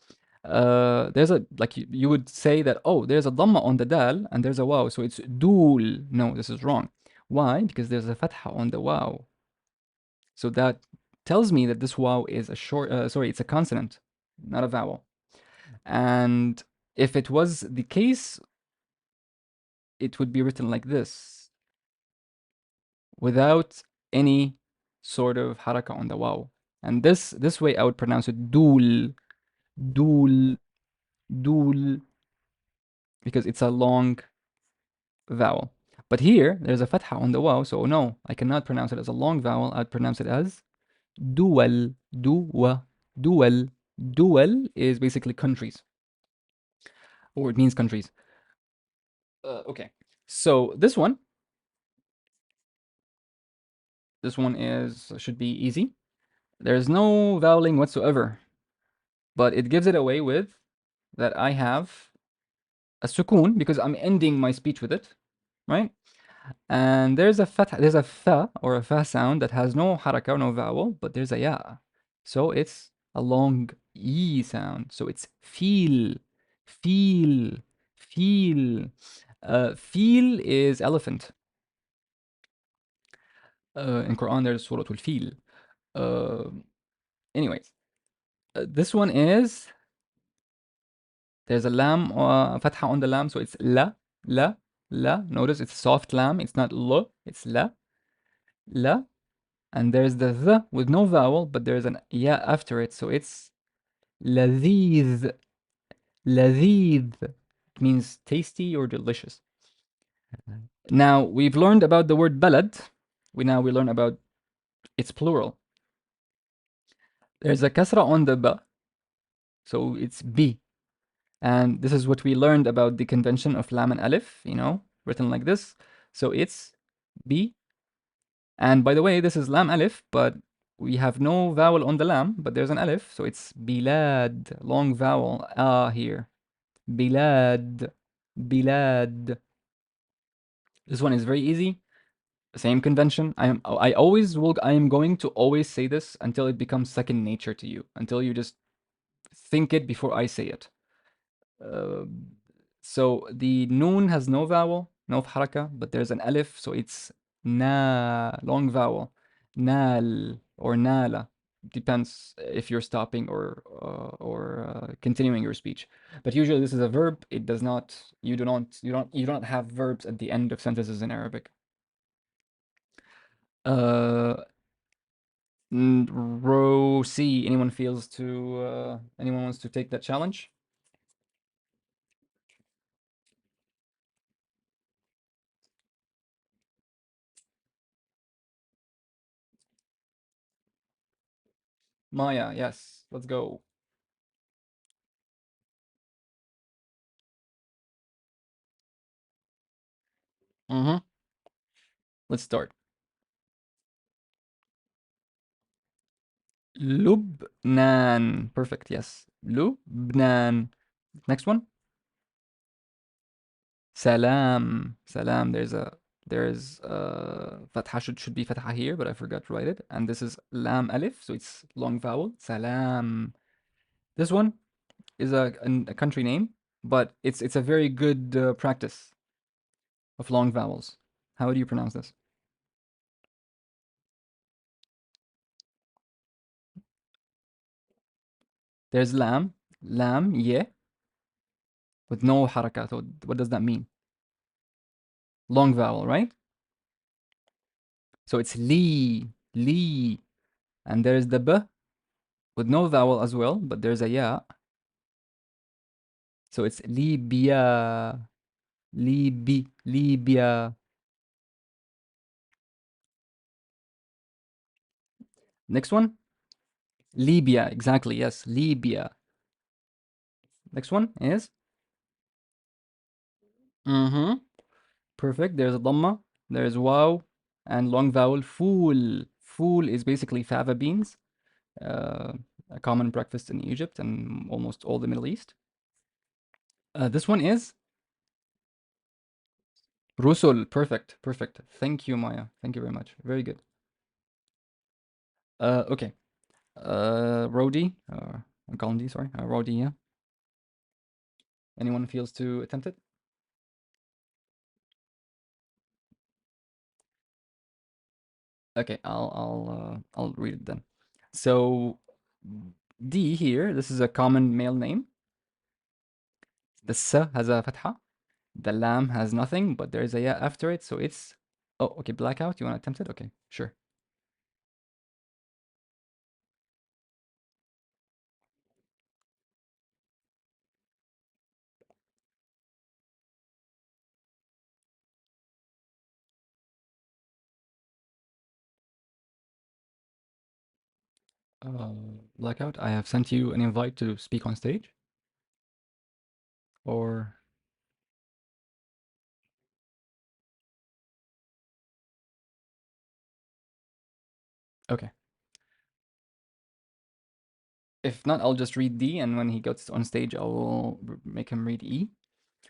There's a like you would say that, oh, there's a dhamma on the dal and there's a waw, so it's dul. No, this is wrong. Why? Because there's a fatha on the waw. So that tells me that this waw is a it's a consonant, not a vowel. And if it was the case, it would be written like this, without any sort of haraka on the waw. And this way I would pronounce it dul, dul, dul, because it's a long vowel. But here, there's a fatha on the waw, so no, I cannot pronounce it as a long vowel. I'd pronounce it as dual, duwa, dual. Dual is basically countries, or it means countries. Okay, so this one is should be easy. There's no voweling whatsoever, but it gives it away with that I have a sukun because I'm ending my speech with it, right? And there's a fa or a fa sound that has no haraka, no vowel, but there's a ya. So it's a long e sound. So it's feel, feel. Feel is elephant. In Quran, there's Surah Al-Fil. Uh, anyways, this one is there's a lam fatha on the lam, so it's la, la. Notice it's soft lam. It's not l. It's la, la. And there's the with no vowel, but there's an ya after it, so it's لذيذ. لذيذ. It means tasty or delicious. Now we've learned about the word balad. We learn about its plural. There's a kasra on the ba, so it's bi. And this is what we learned about the convention of lam and alif, written like this. So it's bi. And by the way, this is lam alif, but we have no vowel on the lam, but there's an alif, so it's bilad, long vowel here. Bilad, bilad. This one is very easy. Same convention. I am going to always say this until it becomes second nature to you, until you just think it before I say it. Uh, so the noon has no vowel, no haraka, but there's an alif, so it's na, long vowel, nal or nala. Depends if you're stopping or continuing your speech. But usually this is a verb. It does not. You don't have verbs at the end of sentences in Arabic. Uh, row C. Anyone wants to take that challenge? Maya, yes. Let's go. Mm-hmm. Let's start. Lubnan. Perfect. Yes. Lubnan. Next one. Salam. Salam. There's fatha should be fatha here, but I forgot to write it. And this is lam alif, so it's long vowel. Salam. This one is a country name, but it's a very good practice of long vowels. How do you pronounce this? There's lam, yeah, with no harakat. So what does that mean? Long vowel, right? So it's li, and there's the b with no vowel as well, but there's a ya. So it's Libya, Libya. Next one, Libya. Exactly, yes, Libya. Next one is mm-hmm. Perfect. There's a dhamma. There's wow. and long vowel fool. Fool is basically fava beans, uh, a common breakfast in Egypt and almost all the Middle East. This one is rusul. Perfect, perfect. Thank you, Maya. Thank you very much. Very good. Okay. Rodi, Gandhi, sorry, Rodi, yeah. Anyone feels to attempt it? Okay, I'll read it then. So D here, this is a common male name. The S has a fatha. The lam has nothing, but there is a ya after it, so it's oh okay, blackout. You want to attempt it? Okay, sure. Blackout. I have sent you an invite to speak on stage, or okay. If not, I'll just read D, and when he gets on stage, I will make him read E.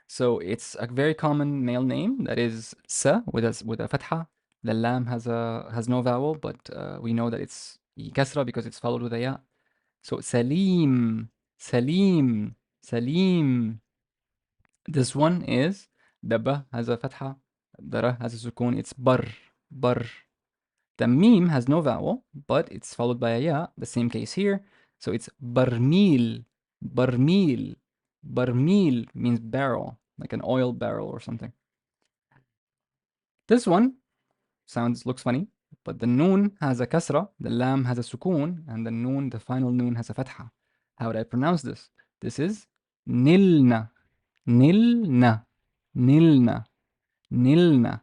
So it's a very common male name that is sa with a fatha. The lam has no vowel, but we know that it's kasra because it's followed with a ya. So Salim, Salim, Salim. This one is the ba has a fatha, the ra has a sukun. It's bar, bar. The meme has no vowel, but it's followed by a ya. The same case here. So it's barmil, barmil. Barmil means barrel, like an oil barrel or something. This one looks funny, but the noon has a kasra, the lam has a sukun, and the final noon has a fatha. How would I pronounce this? This is nilna, nilna, nilna, nilna.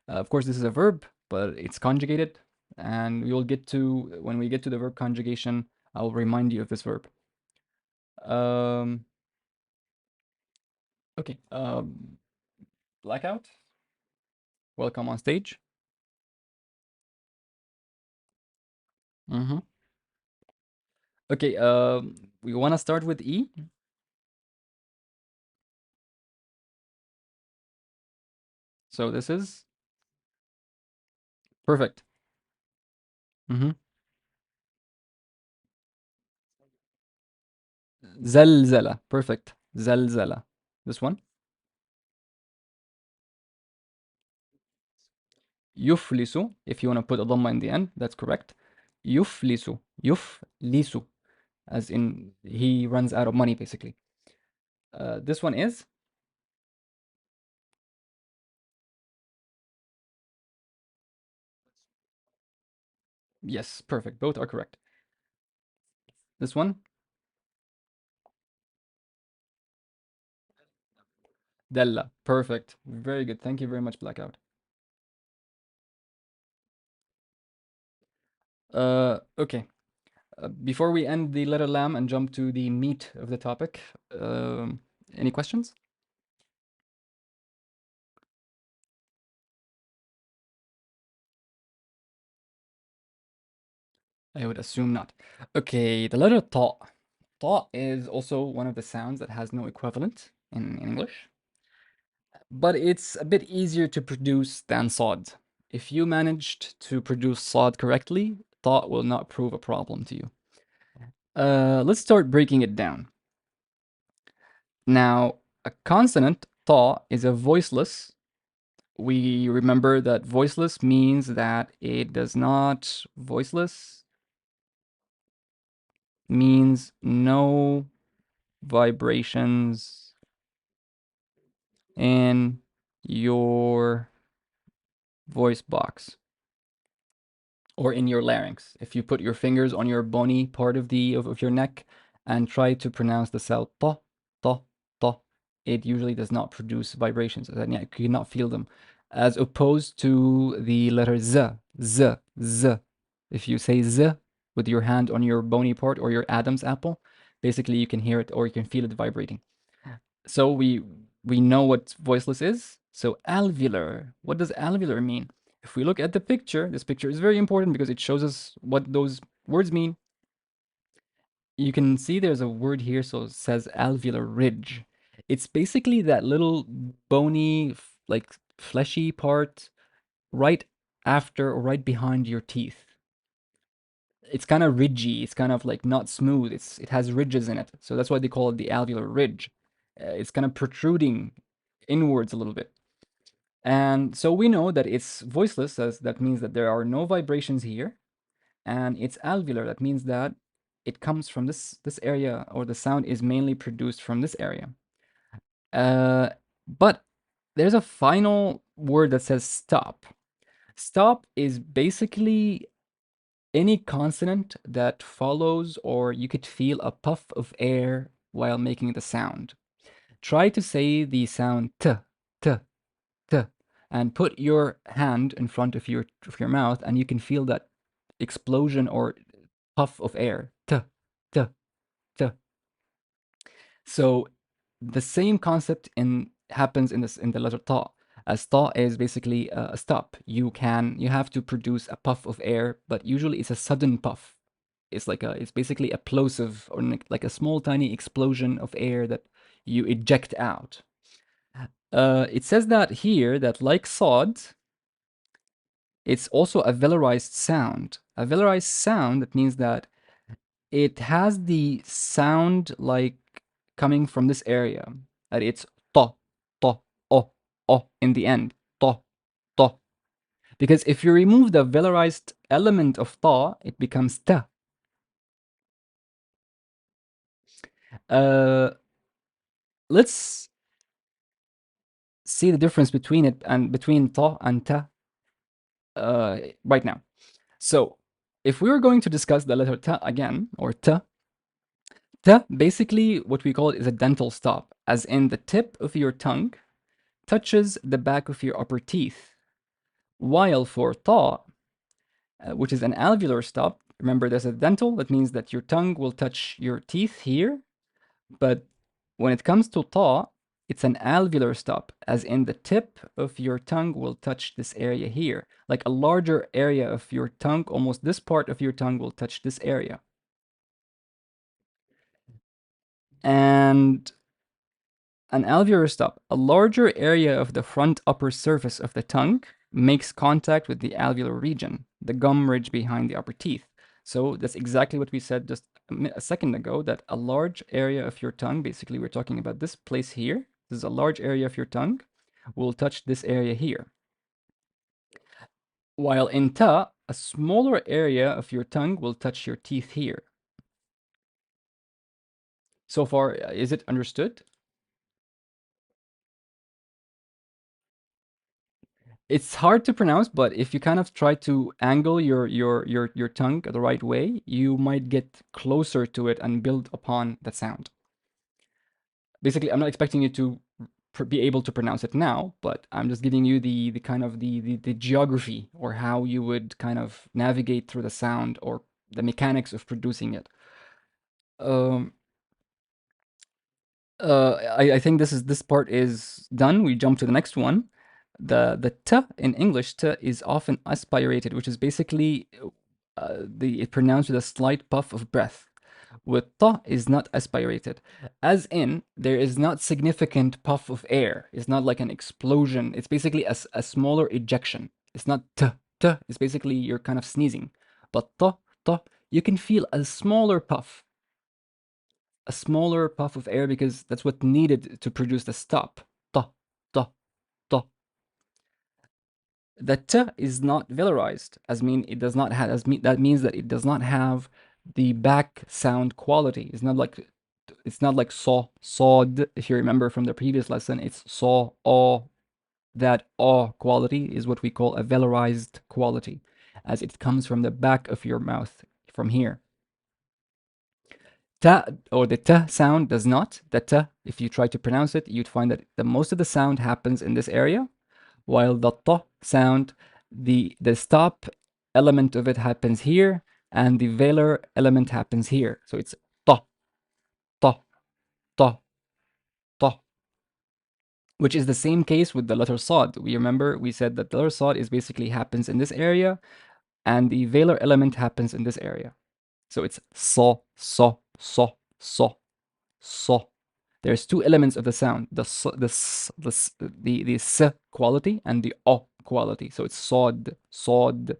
Of course, this is a verb, but it's conjugated, and we will get to when we get to the verb conjugation. I'll remind you of this verb. Um, okay. Blackout. Welcome on stage. Mm-hmm. Okay. We want to start with E. So this is perfect. Mm-hmm. Zalzala. Perfect. Zalzala. This one. Yuflisu. If you want to put a dhamma in the end, that's correct. Yuflisu. Yuflisu. As in, he runs out of money, basically. This one is yes, perfect. Both are correct. This one, Della. Perfect. Very good. Thank you very much, Blackout. Okay. Before we end the letter lamb and jump to the meat of the topic, any questions? I would assume not. Okay, the letter ta. Ta is also one of the sounds that has no equivalent in English, but it's a bit easier to produce than sod. If you managed to produce sod correctly, ta will not prove a problem to you. Let's start breaking it down. Now, a consonant, ta, is a voiceless. We remember that voiceless means that it does not, voiceless means no vibrations in your voice box or in your larynx. If you put your fingers on your bony part of your neck and try to pronounce the sound ta, ta, ta, it usually does not produce vibrations. And you cannot feel them. As opposed to the letter z, z, z. If you say z with your hand on your bony part or your Adam's apple, basically you can hear it or you can feel it vibrating. So we know what voiceless is. So alveolar. What does alveolar mean? If we look at the picture, this picture is very important because it shows us what those words mean. You can see there's a word here, so it says alveolar ridge. It's basically that little bony, like fleshy part right after or right behind your teeth. It's kind of ridgy. It's kind of like not smooth. It has ridges in it, so that's why they call it the alveolar ridge. It's kind of protruding inwards a little bit. And so we know that it's voiceless, as that means that there are no vibrations here, and it's alveolar. That means that it comes from this area, or the sound is mainly produced from this area. But there's a final word that says stop. Stop is basically any consonant that follows, or you could feel a puff of air while making the sound. Try to say the sound t, t, t, and put your hand in front of your mouth, and you can feel that explosion or puff of air. T, t, t. So the same concept happens in the letter ta. As ta is basically a stop. You have to produce a puff of air, but usually it's a sudden puff. It's basically a plosive, or like a small tiny explosion of air that you eject out. It says that here that like sod, it's also a velarized sound. A velarized sound, that means that it has the sound like coming from this area. That it's to, to, o in the end. To, to. Because if you remove the velarized element of ta, it becomes ta. Let's see the difference between it and between ta and ta right now. So if we were going to discuss the letter ta again, or ta, basically what we call it is a dental stop, as in the tip of your tongue touches the back of your upper teeth. While for ta, which is an alveolar stop, remember there's a dental, that means that your tongue will touch your teeth here, but when it comes to ta, it's an alveolar stop, as in the tip of your tongue will touch this area here. Like a larger area of your tongue, almost this part of your tongue will touch this area. And an alveolar stop, a larger area of the front upper surface of the tongue, makes contact with the alveolar region, the gum ridge behind the upper teeth. So that's exactly what we said just a second ago, that a large area of your tongue, basically we're talking about this place here, this is a large area of your tongue, will touch this area here. While in ta, a smaller area of your tongue will touch your teeth here. So far, is it understood? It's hard to pronounce, but if you kind of try to angle your tongue the right way, you might get closer to it and build upon that sound. Basically, I'm not expecting you to be able to pronounce it now, but I'm just giving you the kind of the geography, or how you would kind of navigate through the sound, or the mechanics of producing it. Um, I think this part is done. We jump to the next one. The t in English, t is often aspirated, which is basically it pronounced with a slight puff of breath. With ta is not aspirated, as in there is not significant puff of air. It's not like an explosion. It's basically a smaller ejection. It's not t. T is basically you're kind of sneezing, but ta, you can feel a smaller puff, of air, because that's what needed to produce the stop. Ta, ta, ta. The t is not velarized, that means that it does not have the back sound quality. It's not like saw, sawed. If you remember from the previous lesson, it's saw, aw. That aw quality is what we call a velarized quality, as it comes from the back of your mouth, from here. Ta, or the t sound, does not. The t, if you try to pronounce it, you'd find that the most of the sound happens in this area, while the t sound, the stop element of it happens here, and the velar element happens here. So it's t, t, t, t. which is the same case with the letter Sod. We remember we said that the letter Sod is basically happens in this area, and the velar element happens in this area. So it's so, so, so, so, so. There's two elements of the sound: the the s quality and the o quality. So it's sod, sod.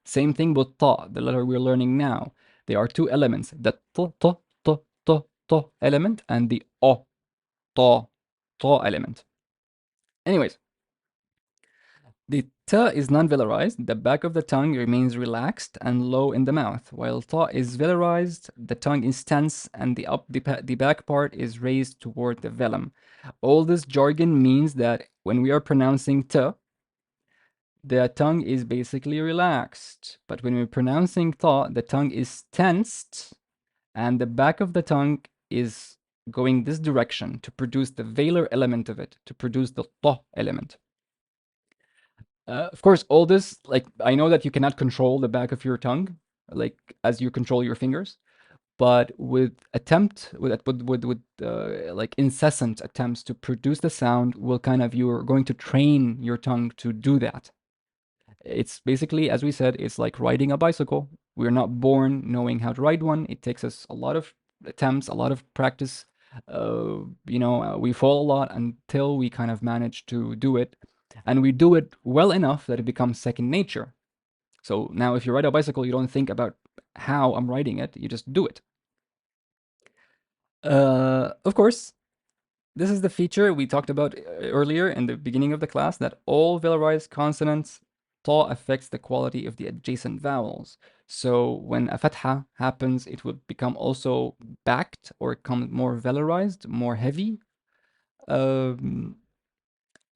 Same thing with ta, the letter we're learning now. There are two elements: the t element and the o ta ta element. Anyways, the t is non-velarized. The back of the tongue remains relaxed and low in the mouth, while ta is velarized. The tongue is tense, and the back part is raised toward the velum. All this jargon means that when we are pronouncing t, the tongue is basically relaxed. But when we're pronouncing ta, the tongue is tensed, and the back of the tongue is going this direction to produce the velar element of it, to produce the ta element. Of course, all this, like, I know that you cannot control the back of your tongue, like, as you control your fingers, but with like incessant attempts to produce the sound, you're going to train your tongue to do that. It's basically, as we said, it's like riding a bicycle. We're not born knowing how to ride one. It takes us a lot of attempts, a lot of practice. We fall a lot until we kind of manage to do it. And we do it well enough that it becomes second nature. So now, if you ride a bicycle, you don't think about how I'm riding it, you just do it. Of course, this is the feature we talked about earlier in the beginning of the class, that all velarized consonants, ta affects the quality of the adjacent vowels. So when a fatha happens, it will become also backed or become more velarized, more heavy. Um,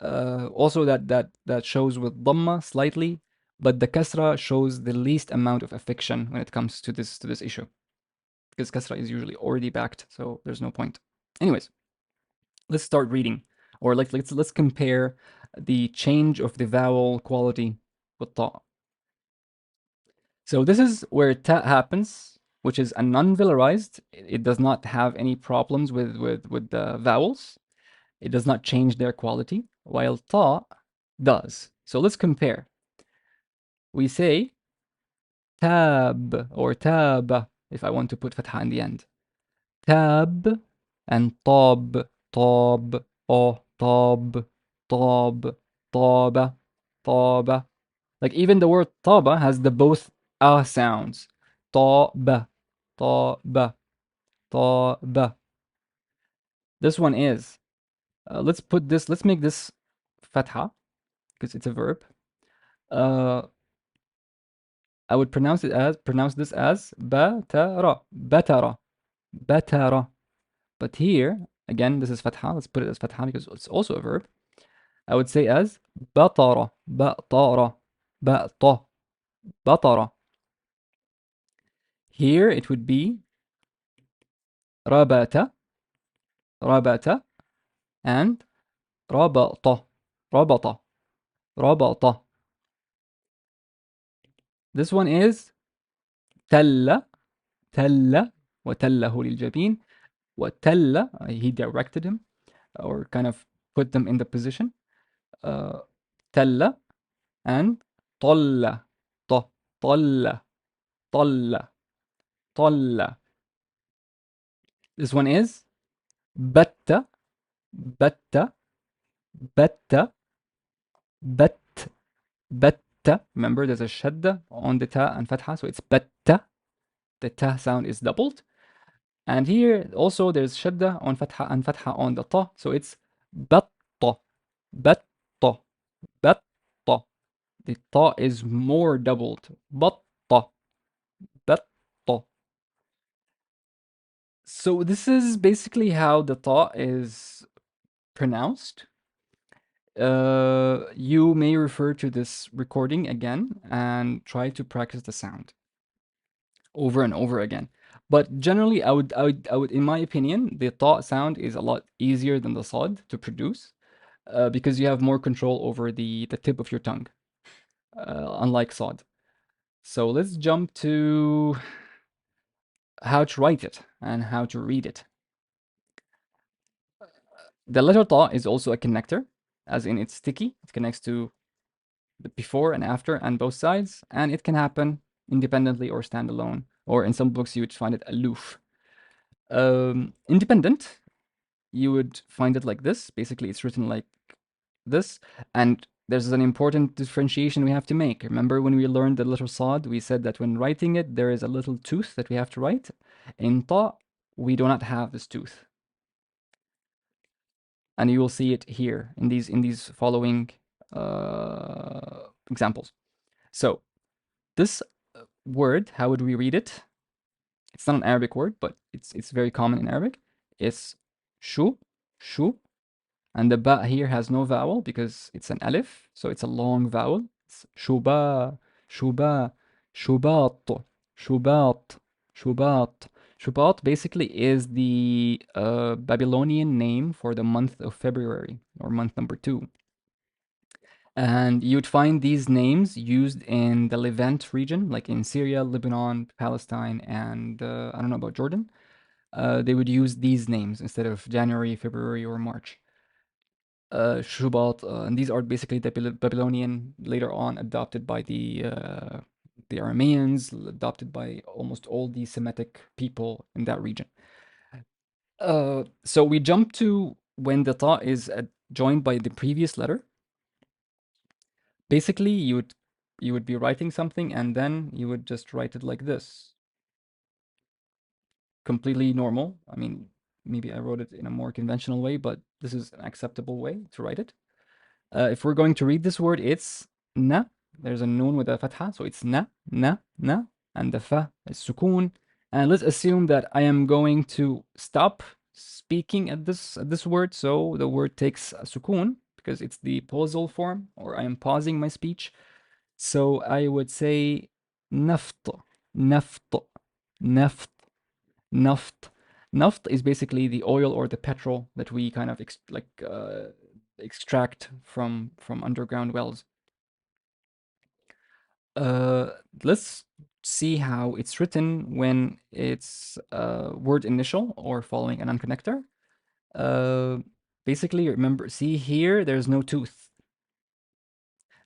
Also, that shows with dhamma slightly, but the kasra shows the least amount of affection when it comes to this issue, because kasra is usually already backed, so there's no point. Anyways, let's start reading, or like let's compare the change of the vowel quality with ta. So this is where ta happens, which is a non-velarized. It does not have any problems with the vowels. It does not change their quality, while ta does. So let's compare. We say tab or tab if I want to put fatha in the end. Tab and طاب طاب oh طاب طاب طابة طابة. Like even the word طابة has the both sounds. طابة طابة طابة. This one is. Let's make this fatha because it's a verb. I would pronounce this as batara, batara, batara. But here, again, this is fatha. Let's put it as fatha because it's also a verb. I would say as batara, batara, bata, batara. Here it would be rabata, rabata, and rabata, rabata, rabata. This one is talla, talla, وتله للجبين, وتل, he directed him, or kind of put them in the position. Talla and طل, طل, طل, طل. This one is batta, batta, batta, bat, batta. Remember, there's a shadda on the ta and fatha, so it's batta. The ta sound is doubled. And here also there's shadda on fatha and fatha on the ta, so it's batta, batta, batta. The ta is more doubled. Batta, batta. So this is basically how the ta is pronounced. You may refer to this recording again and try to practice the sound over and over again. But generally, I would, in my opinion, the ta sound is a lot easier than the sad to produce, because you have more control over the tip of your tongue, unlike sad. So let's jump to how to write it and how to read it. The letter ta is also a connector, as in it's sticky. It connects to the before and after and both sides, and it can happen independently or standalone. Or in some books, you would find it aloof. Independent, you would find it like this. Basically, it's written like this, and there's an important differentiation we have to make. Remember when we learned the letter Sad, we said that when writing it, there is a little tooth that we have to write. In Ta, we do not have this tooth. And you will see it here in these following examples. So this word, how would we read it? It's not an Arabic word, but it's very common in Arabic. It's shu, shu, and the ba here has no vowel because it's an alif, so it's a long vowel. It's shuba, shuba, shubat, shubat, shubat. Shubat basically is the Babylonian name for the month of February, or month number 2. And you'd find these names used in the Levant region, like in Syria, Lebanon, Palestine, and I don't know about Jordan. They would use these names instead of January, February, or March. Shubat, and these are basically the Babylonian, later on adopted by the Arameans, adopted by almost all the Semitic people in that region. So we jump to when the ta is joined by the previous letter. Basically, you would be writing something and then you would just write it like this. Completely normal. I mean, maybe I wrote it in a more conventional way, but this is an acceptable way to write it. If we're going to read this word, it's na. There's a noon with a fatha, so it's na, na, na, and the fa is sukun. And let's assume that I am going to stop speaking at this word, so the word takes a sukun because it's the pausal form, or I am pausing my speech. So I would say naft, naft, naft, naft. Naft is basically the oil or the petrol that we kind of extract from underground wells. Uh, let's see how it's written when it's word initial or following an unconnector. Uh, Basically, remember, see here, there's no tooth.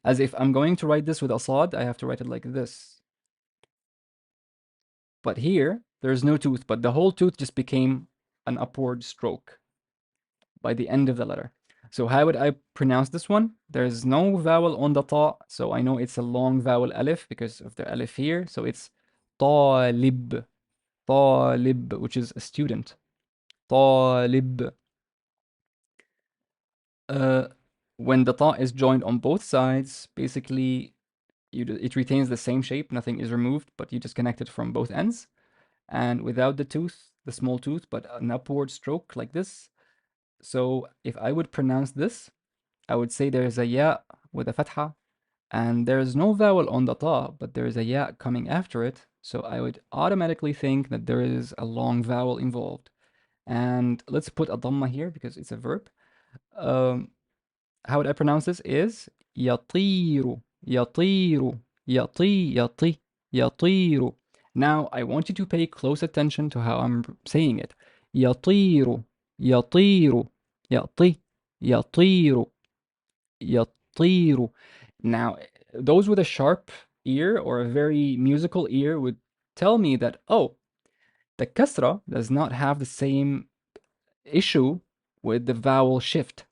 As if I'm going to write this with Asad, I have to write it like this. But here, there's no tooth, but the whole tooth just became an upward stroke by the end of the letter. So how would I pronounce this one? There's no vowel on the ta, so I know it's a long vowel alif because of the alif here. So it's talib, talib, which is a student. Talib. Uh, when the ta is joined on both sides, basically it retains the same shape, nothing is removed, but you just connect it from both ends. And without the tooth, the small tooth, but an upward stroke like this. So if I would pronounce this, I would say there's a ya with a fatha, and there's no vowel on the ta, but there's a ya coming after it. So I would automatically think that there is a long vowel involved. And let's put a dhamma here because it's a verb. Um, how would I pronounce this? Is yatiru, yatiru, yati, yatiru. Now I want you to pay close attention to how I'm saying it. Yatiru, yatiru, yati, yatiru, yatiru. Now, those with a sharp ear or a very musical ear would tell me that, oh, the kasra does not have the same issue with the vowel shift.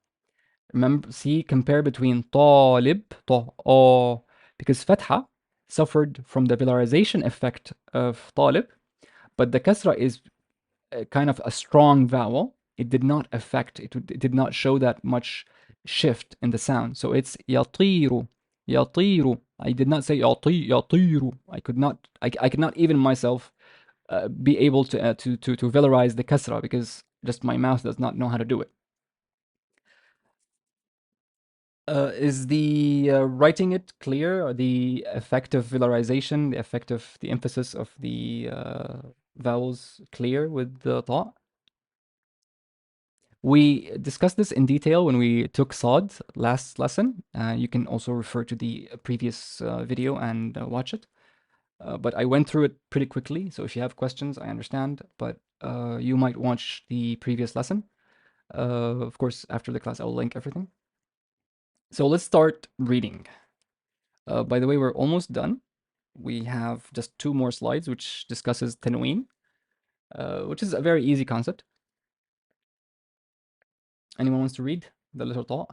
Remember, see, compare between talib, ta, because fatha suffered from the velarization effect of talib, but the kasra is kind of a strong vowel. It did not affect, it did not show that much shift in the sound. So it's yatiru, yatiru. I did not say yatiru. I could not even myself be able to velarize the kasra because just my mouth does not know how to do it. Is the writing it clear, or the effect of velarization, the effect of the emphasis of the vowels clear with the ta? We discussed this in detail when we took Sad last lesson. You can also refer to the previous video and watch it. But I went through it pretty quickly, so if you have questions, I understand, but you might watch the previous lesson. Of course, after the class, I'll link everything. So let's start reading. By the way, we're almost done. We have just 2 more slides, which discusses tanween, which is a very easy concept. Anyone wants to read the letter ta?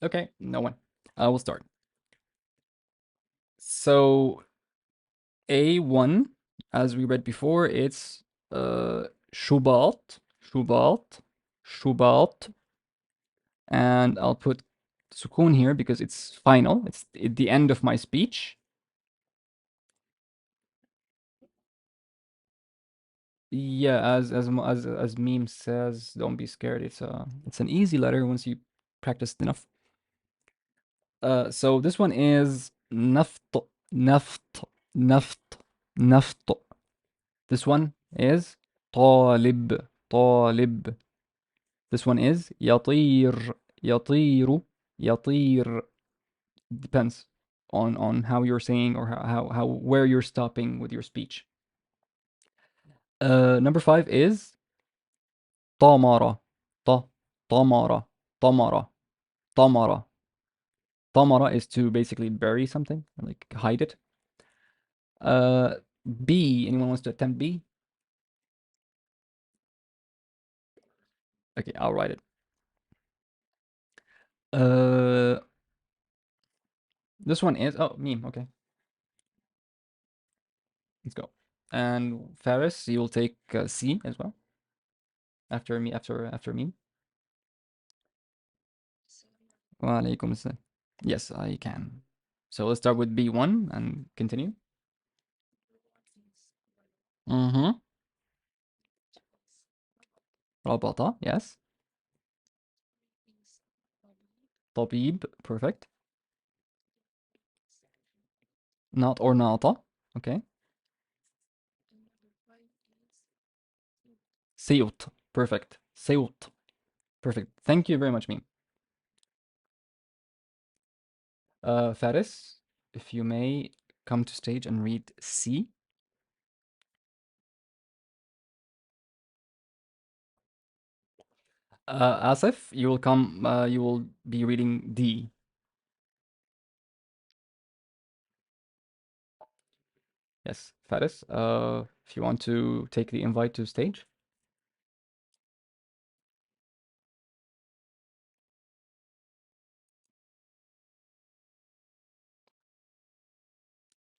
Okay, no one. I will start. So A1, as we read before, it's Shubat, Shubat, Shubat, and I'll put sukun here because it's final. It's at the end of my speech. Yeah, as meme says, don't be scared. It's an easy letter once you practiced enough. So this one is naft, naft, naft, naft. This one is طالب, طالب. This one is يطير, يطير, يطير. Depends on how you're saying or how where you're stopping with your speech. Number 5 is طمرة, طمرة, طمرة, طمرة. طمرة is to basically bury something, like hide it. Uh, B. Anyone wants to attempt B? Okay, I'll write it. Uh, this one is meme. Okay, let's go. And Faris, you will take C as well after me. After meme. Wa alaikum assalam. Yes, I can. So let's start with B1 and continue. Mm-hmm. ربطة, yes. طبيب, perfect. Not or ناطة, okay. سيوط, perfect. سيوط, perfect. Thank you very much, meme. Faris, if you may come to stage and read C. Asif, you will come. You will be reading D. Yes, Faris. If you want to take the invite to stage.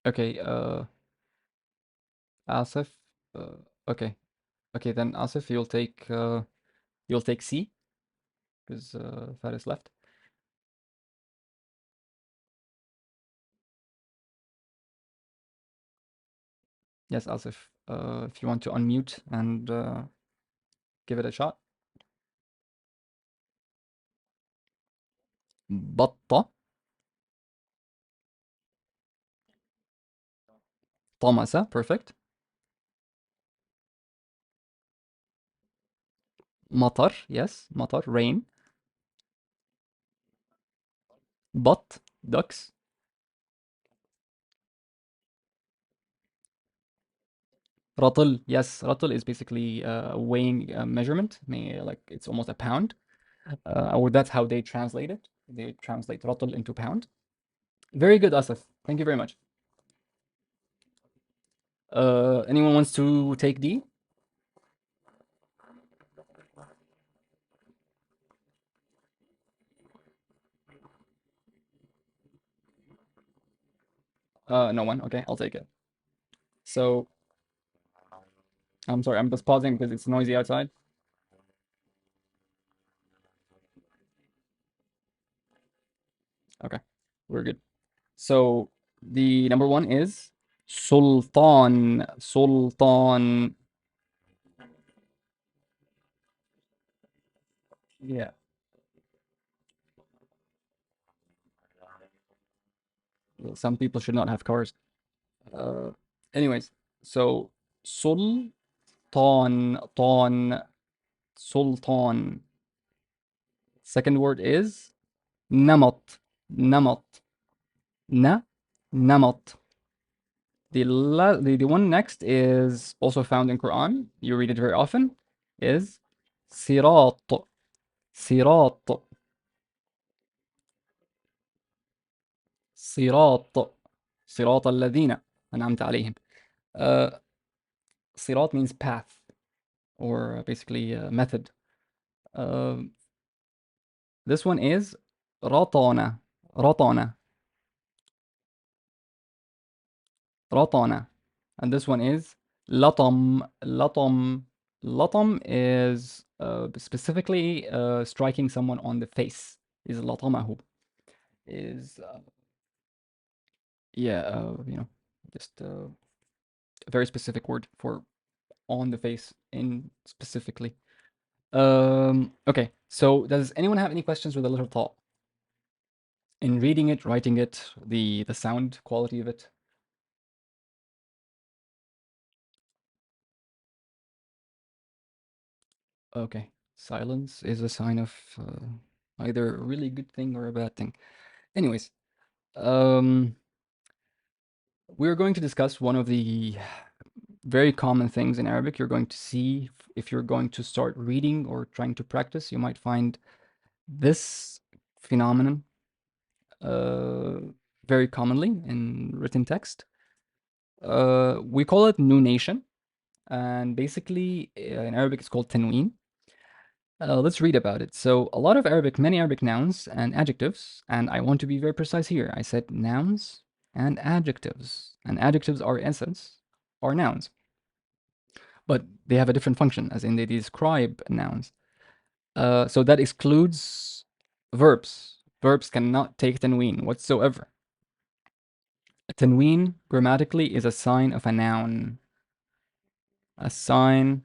Okay. Asif. Okay. Okay, then Asif, you'll take C because Faris left. Yes, Asif. If you want to unmute and give it a shot. بطة. طمسة. Perfect. مطر. Yes, مطر. Rain. بط. Ducks. رطل. Yes, رطل is basically weighing measurement. Like it's almost a pound. Or that's how they translate it. They translate رطل into pound. Very good, Asif. Thank you very much. Anyone wants to take D? No one. Okay, I'll take it. So I'm sorry, I'm just pausing because it's noisy outside. Okay, we're good. So the number one is Sultan. Sultan. Yeah. Well, some people should not have cars. Uh, anyways, so Sultan, Ton, Sultan. Second word is نمط نمط نمط. The one next is also found in Quran. You read it very often. Is صراط صراط صراط صراط الذين أنعمت عليهم. Uh, صراط means path or basically method. Uh, this one is رطانة رطانة رطانة. And this one is لطم لطم. لطم is specifically striking someone on the face. Is لطمه. Is yeah, just a very specific word for on the face in specifically. Okay, so does anyone have any questions with a little thought in reading it, writing it, the sound quality of it? Okay, silence is a sign of either a really good thing or a bad thing. Anyways, um, we're going to discuss one of the very common things in Arabic. You're going to see if you're going to start reading or trying to practice, you might find this phenomenon uh, very commonly in written text. We call it nunation, and basically in Arabic it's called tanween. Let's read about it. So a lot of Arabic, many Arabic nouns and adjectives, and I want to be very precise here. I said nouns and adjectives are in essence are nouns, but they have a different function, as in they describe nouns. So that excludes verbs. Verbs cannot take tanween whatsoever. A tanween grammatically is a sign of a noun, a sign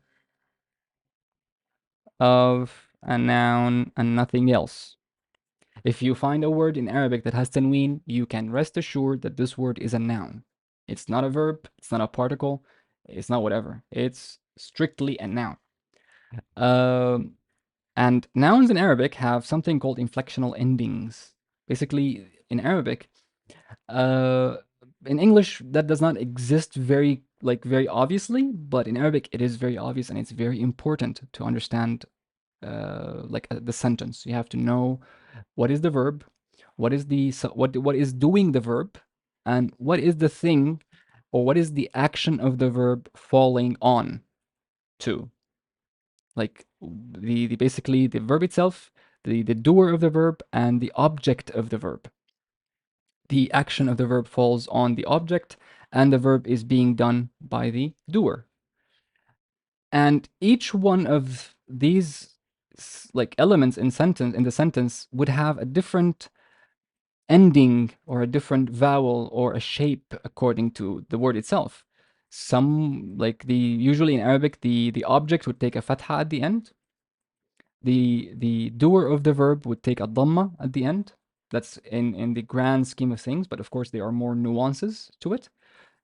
of a noun and nothing else. If you find a word in Arabic that has tanween, you can rest assured that this word is a noun. It's not a verb, it's not a particle, it's not whatever. It's strictly a noun. Um, and nouns in Arabic have something called inflectional endings. Basically, in Arabic, uh, in English that does not exist very obviously, but in Arabic it is very obvious and it's very important to understand the sentence. You have to know what is the verb, what is what is doing the verb, and what is the thing or what is the action of the verb falling on to. Like the basically the verb itself, the doer of the verb, and the object of the verb. The action of the verb falls on the object, and the verb is being done by the doer. And each one of these elements in the sentence would have a different ending or a different vowel or a shape according to the word itself. Some like the usually in Arabic the object would take a fatha at the end. The doer of the verb would take a dhamma at the end. That's in the grand scheme of things, but of course there are more nuances to it.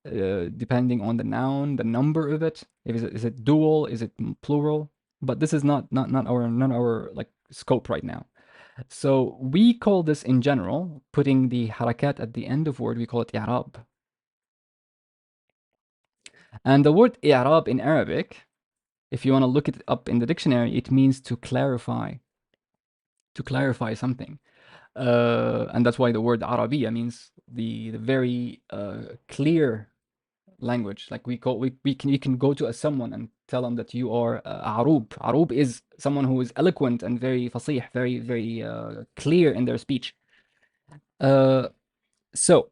Depending on the noun, the number of it. Is it dual? Is it plural? But this is not our like scope right now. So we call this in general, putting the harakat at the end of word, we call it i'rab. And the word i'rab in Arabic, if you want to look it up in the dictionary, it means to clarify something. And that's why the word Arabiya means the very clear language. Like you can go to someone and tell them that you are Arub. Arub is someone who is eloquent and very fasih, very clear in their speech. So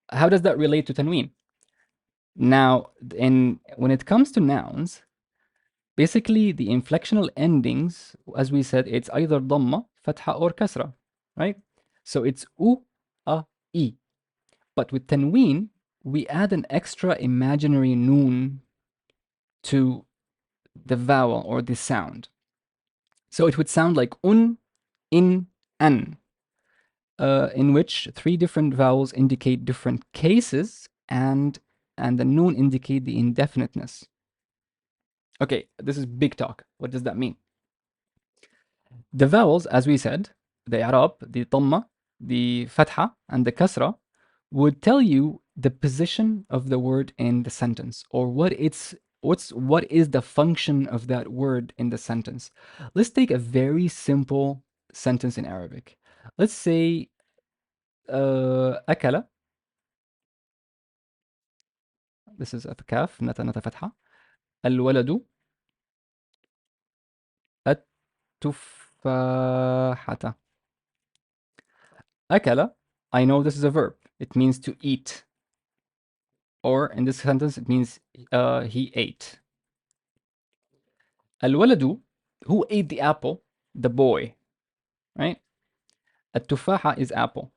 how does that relate to tanween? Now, when it comes to nouns, basically the inflectional endings, as we said, it's either dhamma, fatha, or kasra, right? So it's u, a, i. But with tanween, we add an extra imaginary noon to the vowel or the sound. So it would sound like un, in, an, in which three different vowels indicate different cases and the noon indicate the indefiniteness. Okay, this is big talk. What does that mean? The vowels, as we said, the i'rab, the dhamma, the fatha, and the kasra would tell you the position of the word in the sentence, or what is the function of that word in the sentence. Let's take a very simple sentence in Arabic. Let's say أكل. This is a kaf, not a fatha. الولد التفاحة. أكل, I know this is a verb. It means to eat. Or in this sentence, it means he ate. الولد, who ate the apple? The boy, right? التفاحة is apple.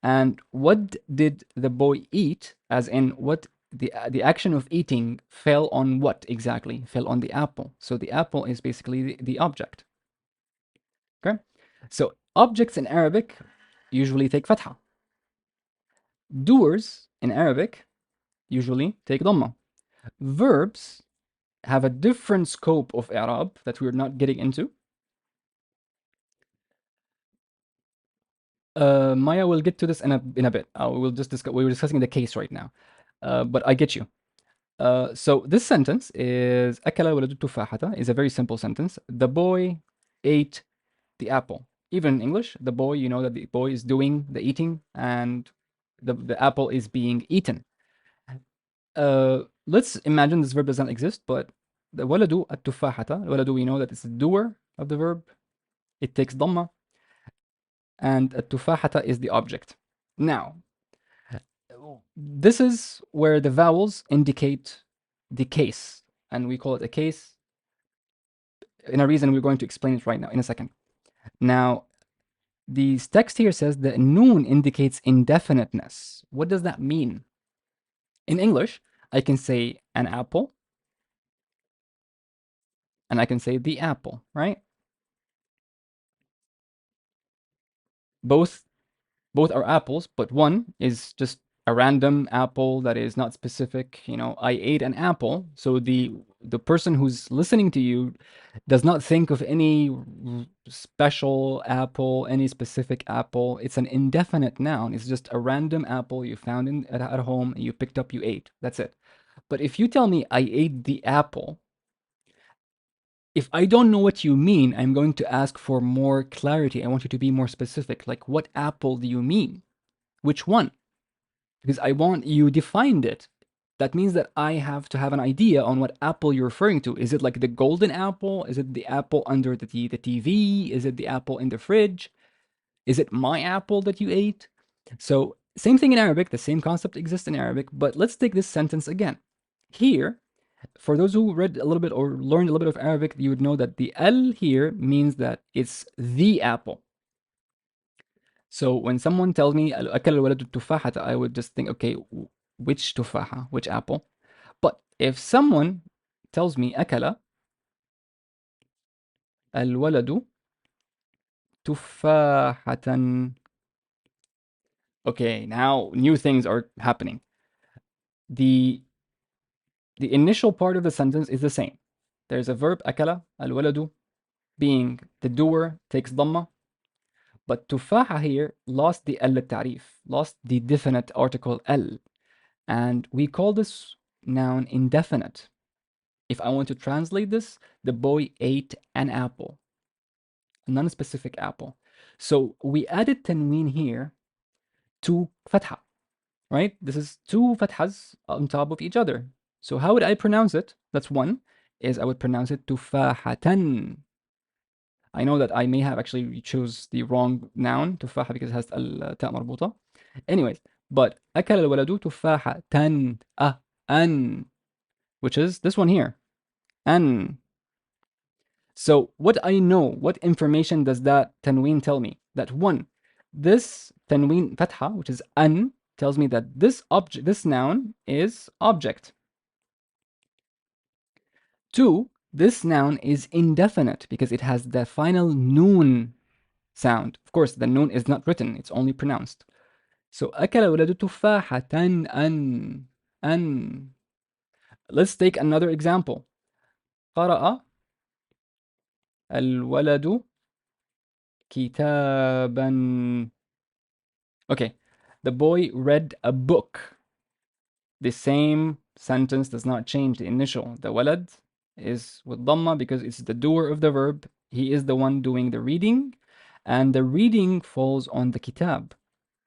And what did the boy eat? As in, what the action of eating fell on what exactly? Fell on the apple. So the apple is basically the object. Okay? So objects in Arabic usually take fatha. Doers in Arabic usually take dhamma. Verbs have a different scope of i'rab that we're not getting into. Maya will get to this in a bit. We were discussing the case right now, but I get you. So this sentence is أكل الولد التفاحة is a very simple sentence. The boy ate the apple. Even in English, the boy, you know that the boy is doing the eating and the apple is being eaten. Let's imagine this verb does not exist, but the ولد التفاحة, ولد, we know that it's the doer of the verb. It takes dhamma, and التفاحة is the object. Now, this is where the vowels indicate the case, and we call it a case. In a reason, we're going to explain it right now in a second. Now, the text here says that noon indicates indefiniteness. What does that mean? In English, I can say an apple, and I can say the apple, right? Both both are apples, but one is just a random apple that is not specific. You know, I ate an apple, so the person who's listening to you does not think of any special apple, any specific apple. It's an indefinite noun. It's just a random apple you found at home, you picked up, you ate. That's it. But if you tell me I ate the apple, if I don't know what you mean, I'm going to ask for more clarity. I want you to be more specific. Like, what apple do you mean? Which one? Because I want you defined it. That means that I have to have an idea on what apple you're referring to. Is it like the golden apple? Is it the apple under the TV? Is it the apple in the fridge? Is it my apple that you ate? So, same thing in Arabic, the same concept exists in Arabic, but let's take this sentence again. Here, for those who read a little bit or learned a little bit of Arabic, you would know that the al here means that it's the apple. So when someone tells me أكل الولد التفاحة, I would just think, okay, which tufaha, which apple? But if someone tells me أكل الولد تفاحة, okay, now new things are happening. The initial part of the sentence is the same. There's a verb أكل الولد, being the doer, takes dhamma. But tufaha here lost the al tarif, lost the definite article al, and we call this noun indefinite. If I want to translate this, the boy ate an apple, a non-specific apple. So we added tanween here to fatha, right? This is two fathas on top of each other. So how would I pronounce it? That's one, is I would pronounce it tufahatan. I know that I may have actually chose the wrong noun, تفاحة, because it has التاء مربوطة. Anyways, but أكل الولد تفاحة أن, which is this one here, أن. So what I know, what information does that tanween tell me? That one, this tanween fatha, which is أن, tells me that this object, this noun is object. Two, this noun is indefinite because it has the final noon sound. Of course, the noon is not written, it's only pronounced. So أكل الولد تفاحة أن. Let's take another example. قرأ الولد كتابا. Okay. The boy read a book. The same sentence does not change the initial. The walad is with dhamma because it's the doer of the verb. He is the one doing the reading, and the reading falls on the kitab,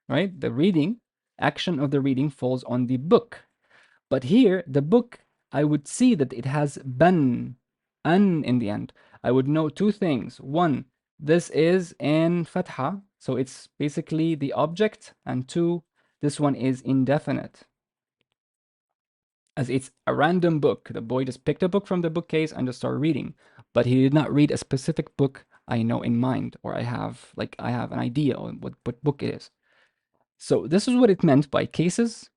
right? The reading, action of the reading falls on the book. But here, the book, I would see that it has ban, an in the end. I would know two things. One, this is in fatha, so it's basically the object, and two, this one is indefinite, as it's a random book. The boy just picked a book from the bookcase and just started reading, but he did not read a specific book I know in mind, or I have an idea on what book it is. So this is what it meant by cases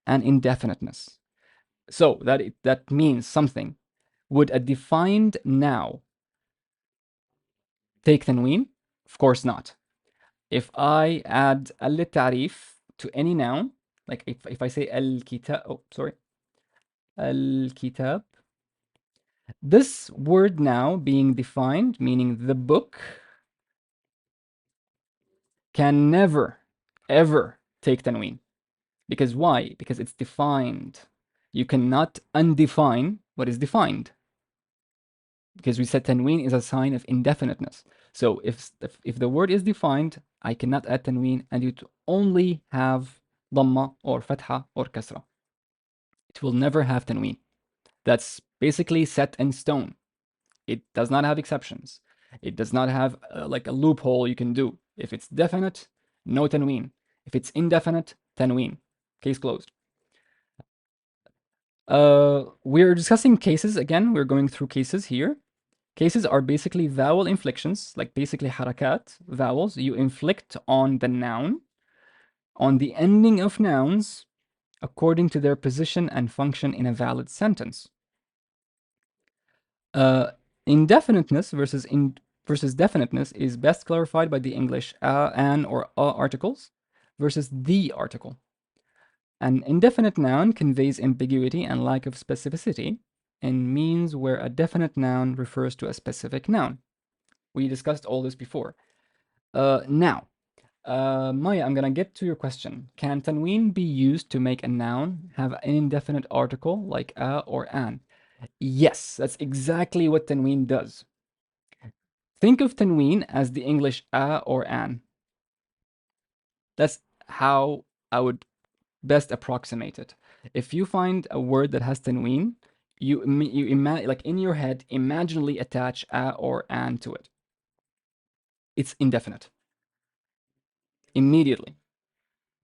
and indefiniteness. So that means something. Would a defined now take tanween? Of course not. If I add al-tarif to any noun, like if I say al-kitab, oh, sorry, al-kitab, this word now being defined, meaning the book, can never, ever take tanween. Because why? Because it's defined. You cannot undefine what is defined. Because we said tanween is a sign of indefiniteness. So if the word is defined, I cannot add tanween, and it only have dhamma or fatha or kasra. It will never have tanween. That's basically set in stone. It does not have exceptions. It does not have like a loophole you can do. If it's definite, no tanween. If it's indefinite, tanween. Case closed. We're discussing cases again. We're going through cases here. Cases are basically vowel inflections, like basically harakat, vowels you inflict on the noun, on the ending of nouns, according to their position and function in a valid sentence. Indefiniteness versus definiteness is best clarified by the English an, or a articles versus the article. An indefinite noun conveys ambiguity and lack of specificity and means where a definite noun refers to a specific noun. We discussed all this before. Now, Maya, I'm gonna get to your question. Can tanween be used to make a noun have an indefinite article like a or an? Yes, that's exactly what tanween does. Think of tanween as the English a or an. That's how I would best approximate it. If you find a word that has tanween, like in your head, imaginally attach a or an to it. It's indefinite immediately,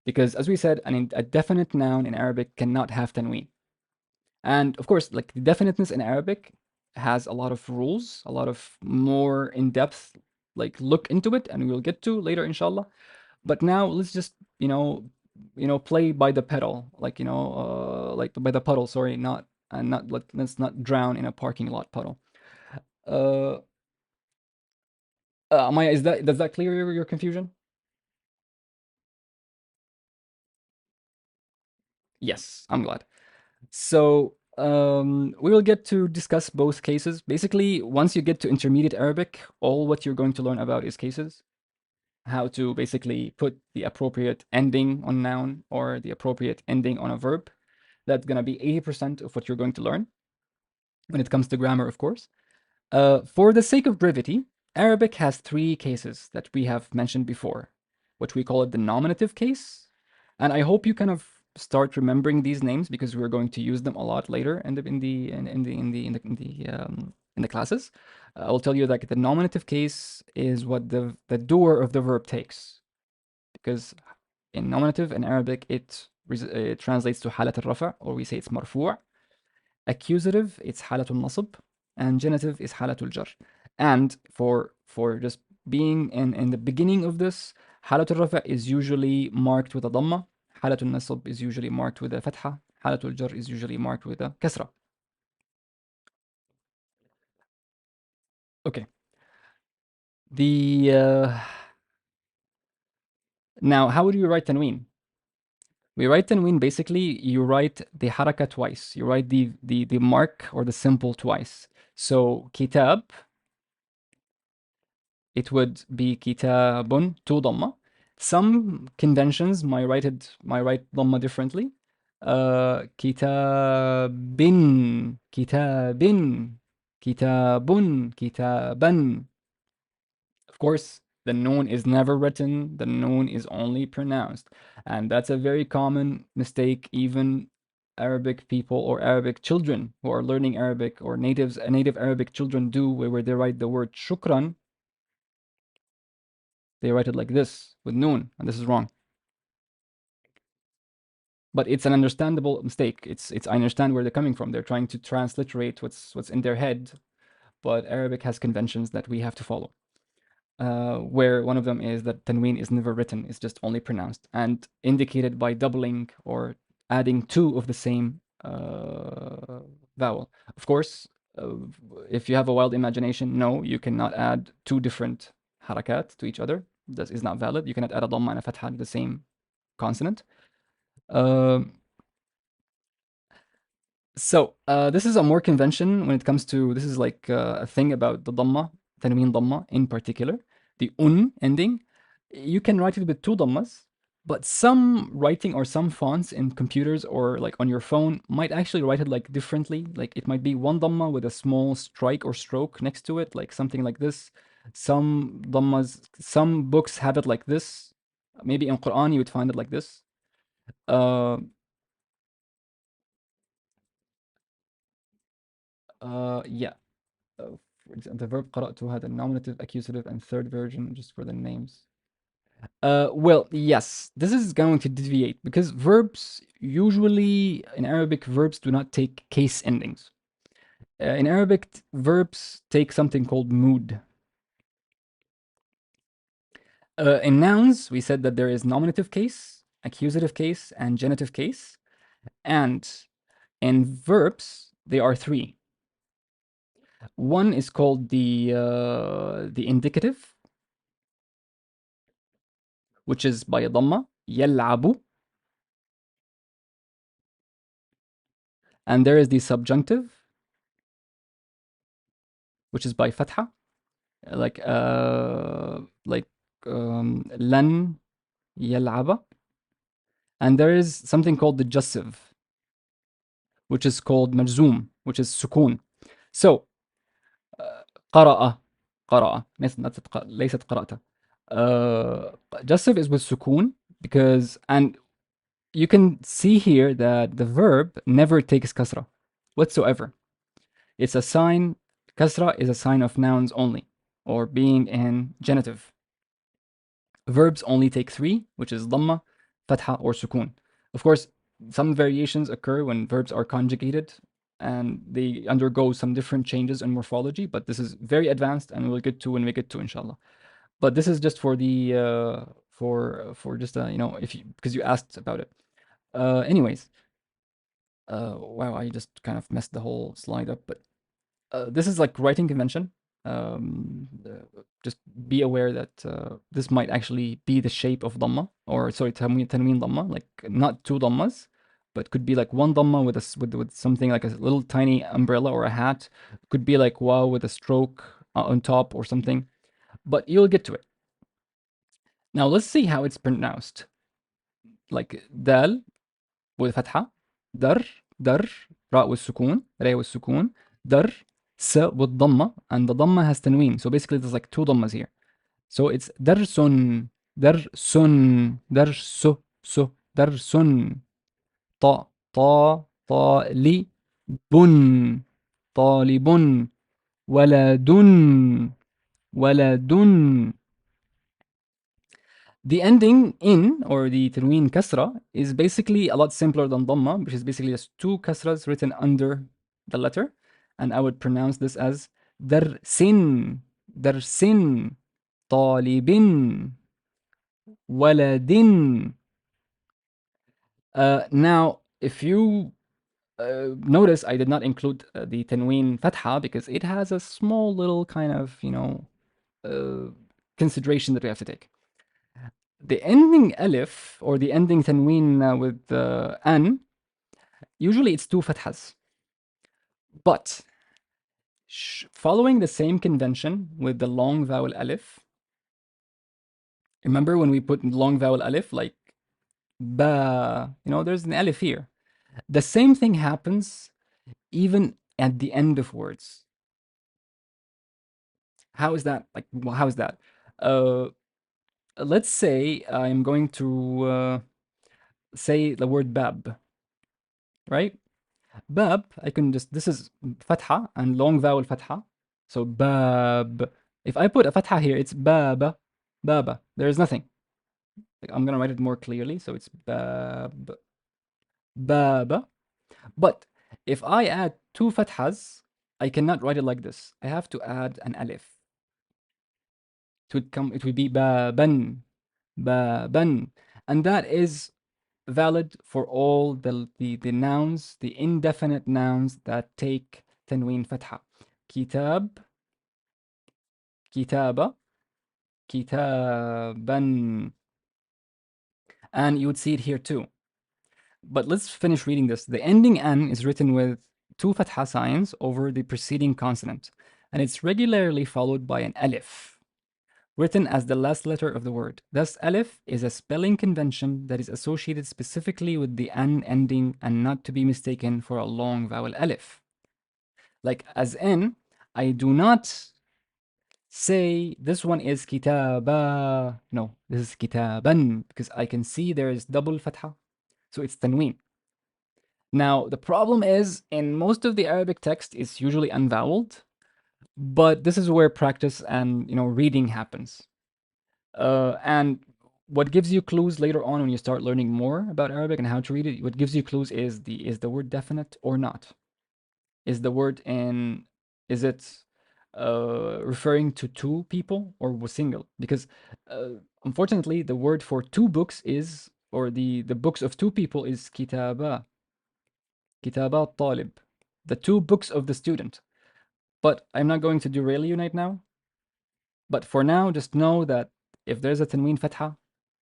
because as we said, a definite noun in Arabic cannot have tanween. And of course, like the definiteness in Arabic has a lot of rules, a lot of more in-depth like look into it, and we'll get to later, inshallah. But now let's just play by the pedal, like by the puddle. Sorry, not let's not drown in a parking lot puddle. Uh, Maya, does that clear your confusion? Yes, I'm glad. So we will get to discuss both cases. Basically, once you get to intermediate Arabic, all what you're going to learn about is cases. How to basically put the appropriate ending on noun or the appropriate ending on a verb. That's going to be 80% of what you're going to learn when it comes to grammar, of course. For the sake of brevity, Arabic has three cases that we have mentioned before, what we call it the nominative case. And I hope you kind of start remembering these names because we're going to use them a lot later in the classes. I will tell you that the nominative case is what the doer of the verb takes, because in nominative in Arabic it translates to حالة الرفع, or we say it's مرفوع. Accusative, it's حالة النصب, and genitive is حالة الجر. And for just being in the beginning of this, حالة الرفع is usually marked with a ضمة, حالة النصب is usually marked with a فتحة, حالة الجر is usually marked with a كسرة. Okay. Now, how would you write tanween? We write tanween, basically, you write the haraka twice. You write the mark or the symbol twice. So kitab it would be kitabun, two dhamma. Some conventions might write dhamma differently. Kitabin, kitabin, kitabun, kitaban. Of course, the noon is never written, the noon is only pronounced. And that's a very common mistake, even Arabic people or Arabic children who are learning Arabic or native Arabic children do, where they write the word shukran, they write it like this with noon, and this is wrong. But it's an understandable mistake. It's I understand where they're coming from. They're trying to transliterate what's in their head, but Arabic has conventions that we have to follow. Where one of them is that tanween is never written, it's just only pronounced and indicated by doubling or adding two of the same vowel. Of course, uh, if you have a wild imagination, no, you cannot add two different harakat to each other. That is not valid. You cannot add a dhamma and a fatha to the same consonant. Um, this is a more convention when it comes to this is like a thing about the dhamma, tanween dhamma in particular, the ending. You can write it with two dhammas, but some writing or some fonts in computers or like on your phone might actually write it like differently. Like it might be one dhamma with a small strike or stroke next to it, like something like this. Some dhammas, some books have it like this. Maybe in Quran you would find it like this. Uh, yeah. For example, the verb قرأت had a nominative, accusative, and third version just for the names. Well, yes, this is going to deviate because verbs usually in Arabic verbs do not take case endings. In Arabic, verbs take something called mood. In nouns, we said that there is nominative case, accusative case, and genitive case, and in verbs there are three. One is called the indicative, which is by a dhamma, يلعب. And there is the subjunctive, which is by fatha, like lan يلعب. And there is something called the jussive, which is called majzoom, which is sukun. So قرأ قرأ ليست قرأت. Jussive is with sukun because and you can see here that the verb never takes kasra whatsoever. It's a sign, kasra is a sign of nouns only, or being in genitive. Verbs only take three, which is dhamma, fatha, or sukun. Of course, some variations occur when verbs are conjugated and they undergo some different changes in morphology, but this is very advanced and we'll get to when we get to inshallah. But this is just for the for just you know if you because you asked about it. Anyways, wow, I just kind of messed the whole slide up, but this is like writing convention. Just be aware that this might actually be the shape of dhamma, or sorry, tanween dhamma, like not two dhammas, but could be like one dhamma with with something like a little tiny umbrella or a hat. Could be like wow with a stroke on top or something. But you'll get to it. Now let's see how it's pronounced. Like dal with fatha, dar, dar, ra with sukun, re with sukun, dar, s with dhamma, and the dhamma has tanween. So basically, there's like two dhammas here. So it's darsun, darsun, darsu, su, darsun, ta, ta, li, bun, talibun, waladun, waladun. The ending in or the tanween kasra is basically a lot simpler than dhamma, which is basically just two kasras written under the letter. And I would pronounce this as darsin, darsin, talibin, waladin. Now, if you notice, I did not include the tanween fatha because it has a small little kind of, consideration that we have to take. The ending alif or the ending tanween with an, usually it's two fathas. But following the same convention with the long vowel alif, Remember when we put long vowel alif, like ba, there's an alif here. The same thing happens even at the end of words. How is that? Like, how is that? Uh, let's say I'm going to say the word bab, right? Bab, I can just, this is fatha and long vowel fatha. So bab. If I put a fatha here, it's baba, baba. There is nothing. Like, I'm gonna write it more clearly. So it's bab, baba. But if I add two fathas, I cannot write it like this. I have to add an alif. It would be baban, baban. And that is valid for all the nouns, the indefinite nouns that take tanween fatha. Kitab, kitaba, kitaban. And you would see it here too. But let's finish reading this. The ending an is written with two fatha signs over the preceding consonant, and it's regularly followed by an alif, written as the last letter of the word. Thus, alif is a spelling convention that is associated specifically with the an ending and not to be mistaken for a long vowel alif. Like, as in, I do not say this one is kitaba. No, this is kitaban because I can see there is double fatha. So it's tanween. Now, the problem is in most of the Arabic text, it's usually unvoweled, but this is where practice and reading happens. And what gives you clues later on when you start learning more about Arabic and how to read it, what gives you clues is the word definite or not? Is the word in is it referring to two people or was single? Because unfortunately, the word for two books is or the books of two people is kitaba, kitaba talib, the two books of the student. But I'm not going to derail you right now. But for now, just know that if there's a tanween fatha,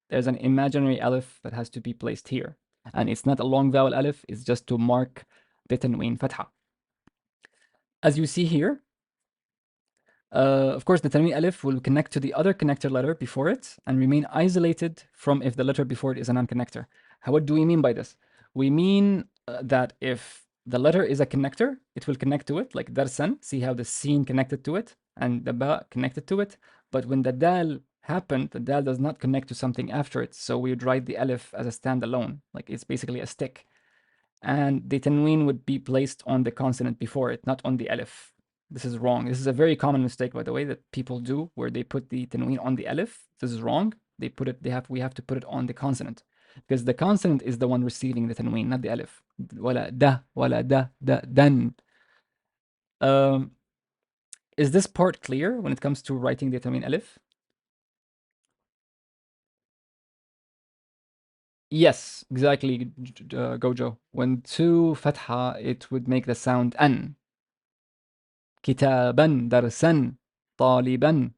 there's an imaginary alif that has to be placed here. And it's not a long vowel alif, it's just to mark the tanween fatha. As you see here, of course, the tanween alif will connect to the other connector letter before it and remain isolated from if the letter before it is a non-connector. What do we mean by this? We mean that if the letter is a connector, it will connect to it, like darsan. See how the sin connected to it and the ba connected to it. But when the dal happened, the dal does not connect to something after it. So we would write the alif as a standalone, like it's basically a stick. And the tanween would be placed on the consonant before it, not on the alif. This is wrong. This is a very common mistake, by the way, that people do, where they put the tanween on the alif. This is wrong. We have to put it on the consonant, because the consonant is the one receiving the tanween, not the alif. Wala da, dan. Um, is this part clear when it comes to writing the tanween alif? Yes, exactly, Gojo. When two fatha, it would make the sound an. كتابا درسا طالبا.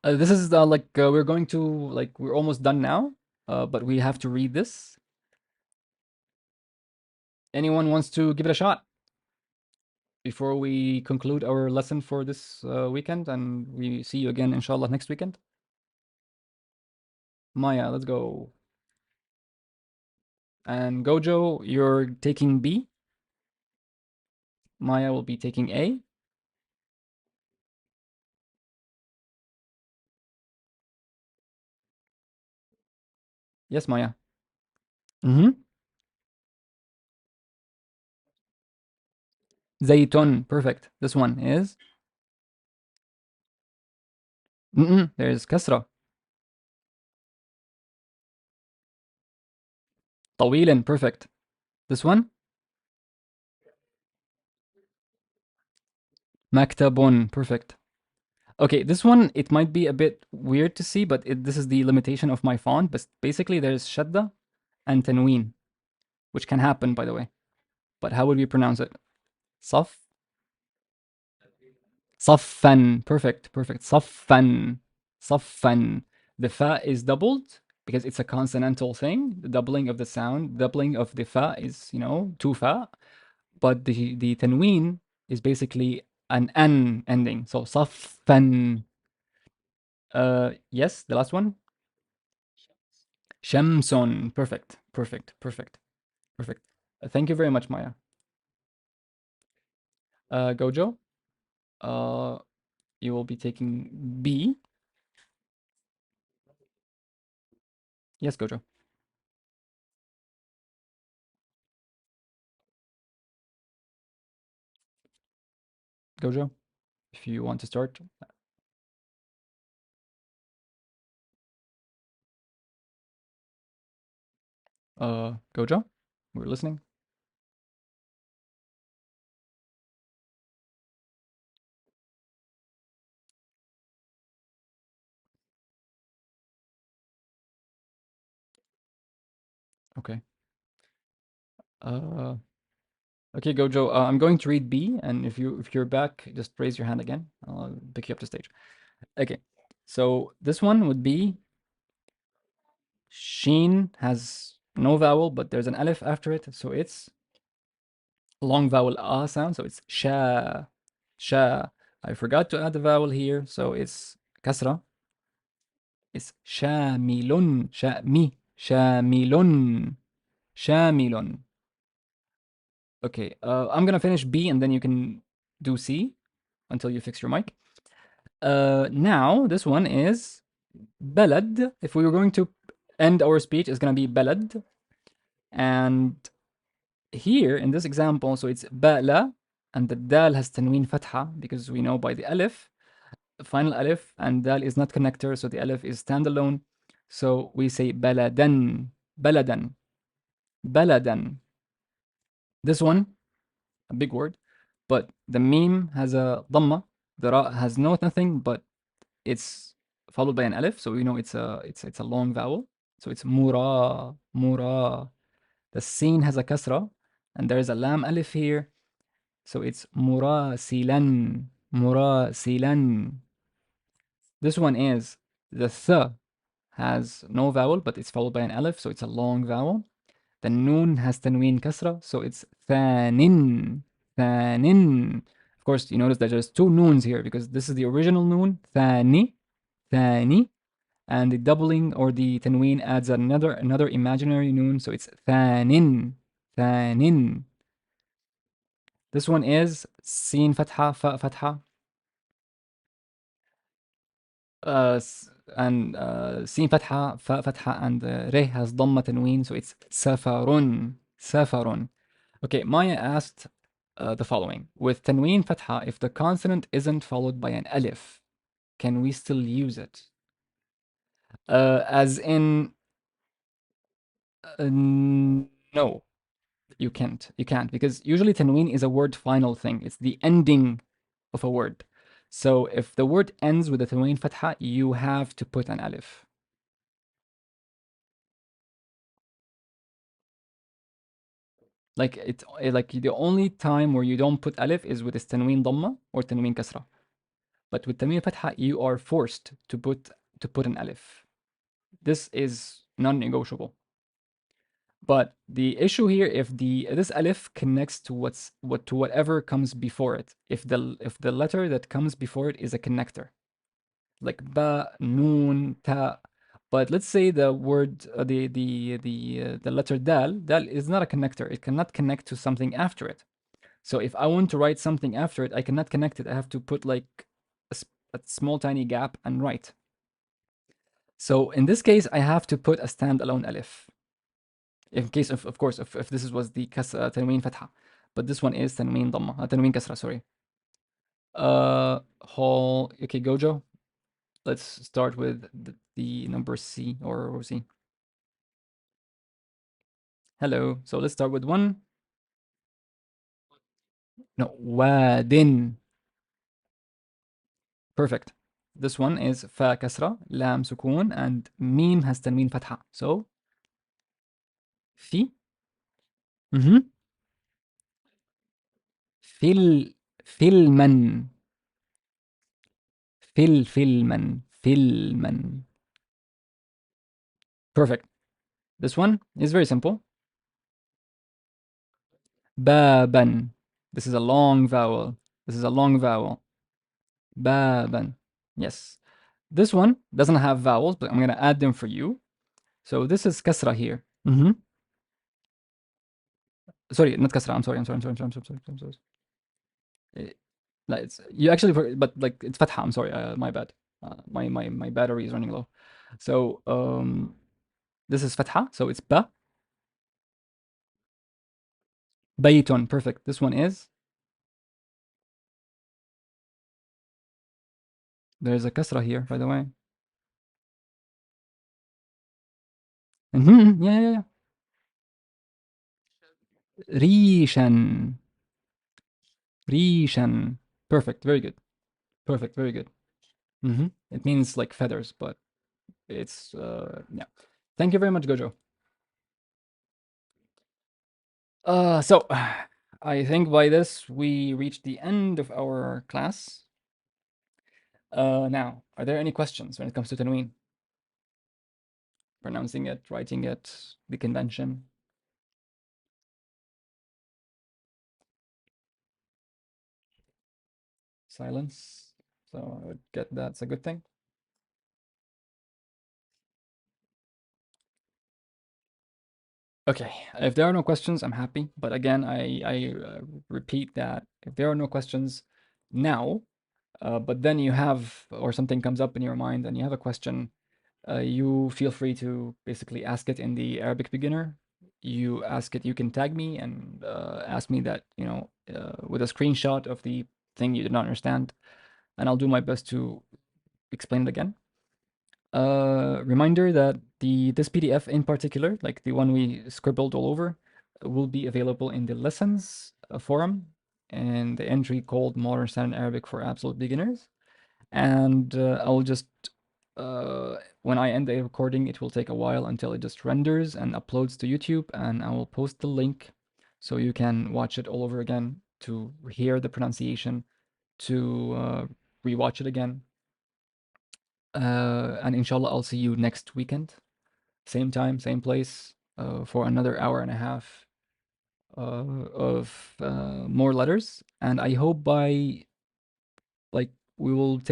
This is like we're going to like we're almost done now, but we have to read this. Anyone wants to give it a shot before we conclude our lesson for this weekend, and we see you again, inshallah, next weekend? Maya, let's go. And Gojo, you're taking B. Maya will be taking A. Yes, Maya. Mm-hmm. Zaytun. Perfect. This one is. There's kasra. طويل. Perfect. This one. مكتب. Perfect. Okay, this one, it might be a bit weird to see, but this is the limitation of my font. But basically, there's shadda and tanween, which can happen, by the way. But how would we pronounce it? Saf? Saffan. Perfect, perfect. Saffan. Saffan. The fa is doubled because it's a consonantal thing. The doubling of the sound, doubling of the fa is, two fa. But the tanween is basically an ending. So saffan. Yes, the last one. Shamson. Perfect. Perfect. Perfect. Perfect. Thank you very much, Maya. Gojo, uh, you will be taking B. Yes, Gojo. Gojo, if you want to start. Gojo, we're listening. Okay. Uh, okay, Gojo. I'm going to read B, and if you're back, just raise your hand again. I'll pick you up to stage. Okay. So this one would be Sheen has no vowel, but there's an alif after it, so it's long vowel sound. So it's sha, sha. I forgot to add the vowel here, so it's kasra. It's shamilun, shamilun, shamilun. Okay, I'm gonna finish B and then you can do C until you fix your mic. Now this one is balad. If we were going to end our speech, it's gonna be balad. And here in this example, so it's ba'la, and the dal has tanween fatha because we know by the alif, final alif, and dal is not connector, so the alif is standalone. So we say baladan, baladan, baladan. This one, a big word, but the meme has a dhamma. The ra has nothing, but it's followed by an alif, so we know it's a long vowel. So it's mura, mura. The sin has a kasra, and there is a lam alif here, so it's murasilan, murasilan. This one is the th has no vowel, but it's followed by an alif, so it's a long vowel. The noon has tanween kasra, so it's thanin, thanin. Of course, you notice that there's two noons here because this is the original noon, thani, thani, and the doubling or the tanween adds another imaginary noon, so it's thanin, thanin. This one is sin fatha, fa fatha, and sin fatha, fa fatha, and re has dhamma tanween, so it's safarun, safarun. Okay, Maya asked the following. With tanween fatha, if the consonant isn't followed by an alif, can we still use it? As in, no, you can't. You can't, because usually tanween is a word final thing. It's the ending of a word. So if the word ends with a tanween fatha, you have to put an alif. Like the only time where you don't put alif is with tanween dhamma or tanween kasra. But with tanween fatha, you are forced to put an alif. This is non-negotiable. But the issue here, if this alif connects to whatever comes before it, if the letter that comes before it is a connector, like ba, noon, ta. But let's say the word, the letter dal is not a connector. It cannot connect to something after it. So if I want to write something after it, I cannot connect it. I have to put like a small tiny gap and write. So in this case, I have to put a standalone alif. In case of course, if this was the tanween fatha, but this one is tanween dhamma, tanween kasra. Sorry. Okay, Gojo. Let's start with the number C or C. Hello. So let's start with one. No, wadin. Perfect. This one is fa kasra, lam sukun, and mim has tanween fatha. So fi. Mm-hmm. Fil, filman, filman. Perfect. This one is very simple. Baban. This is a long vowel. This is a long vowel. Baban. Yes. This one doesn't have vowels, but I'm gonna add them for you. So this is kasra here. Mm-hmm. Sorry, not kasra. I'm sorry. I'm sorry. I'm sorry. I'm sorry. I'm sorry. I'm sorry. Eh, no, it's you actually, but like it's fatha. I'm sorry. My bad. My battery is running low. So this is fatha. So it's ba bayton. Perfect. This one is there's a kasra here, by the way. Mm-hmm. Yeah, yeah, yeah. Rishan. Rishan. Perfect. Very good. Perfect. Very good. Mm-hmm. It means like feathers, but it's yeah. Thank you very much, Gojo. So I think by this we reached the end of our class. Now, are there any questions when it comes to Tanween? Pronouncing it, writing it, the convention, silence. So I would get that's a good thing. Okay, if there are no questions, I'm happy. But again, I repeat that if there are no questions now, but then you have or something comes up in your mind and you have a question, you feel free to basically ask it in the Arabic beginner. You ask it, you can tag me and ask me that, with a screenshot of the thing you did not understand, and I'll do my best to explain it again. Reminder that this PDF in particular, like the one we scribbled all over, will be available in the lessons forum and the entry called Modern Standard Arabic for Absolute Beginners. And I'll just when I end the recording, it will take a while until it just renders and uploads to YouTube, and I will post the link so you can watch it all over again to hear the pronunciation, to rewatch it again. And inshallah, I'll see you next weekend, same time, same place, for another hour and a half of more letters. And I hope by like we will take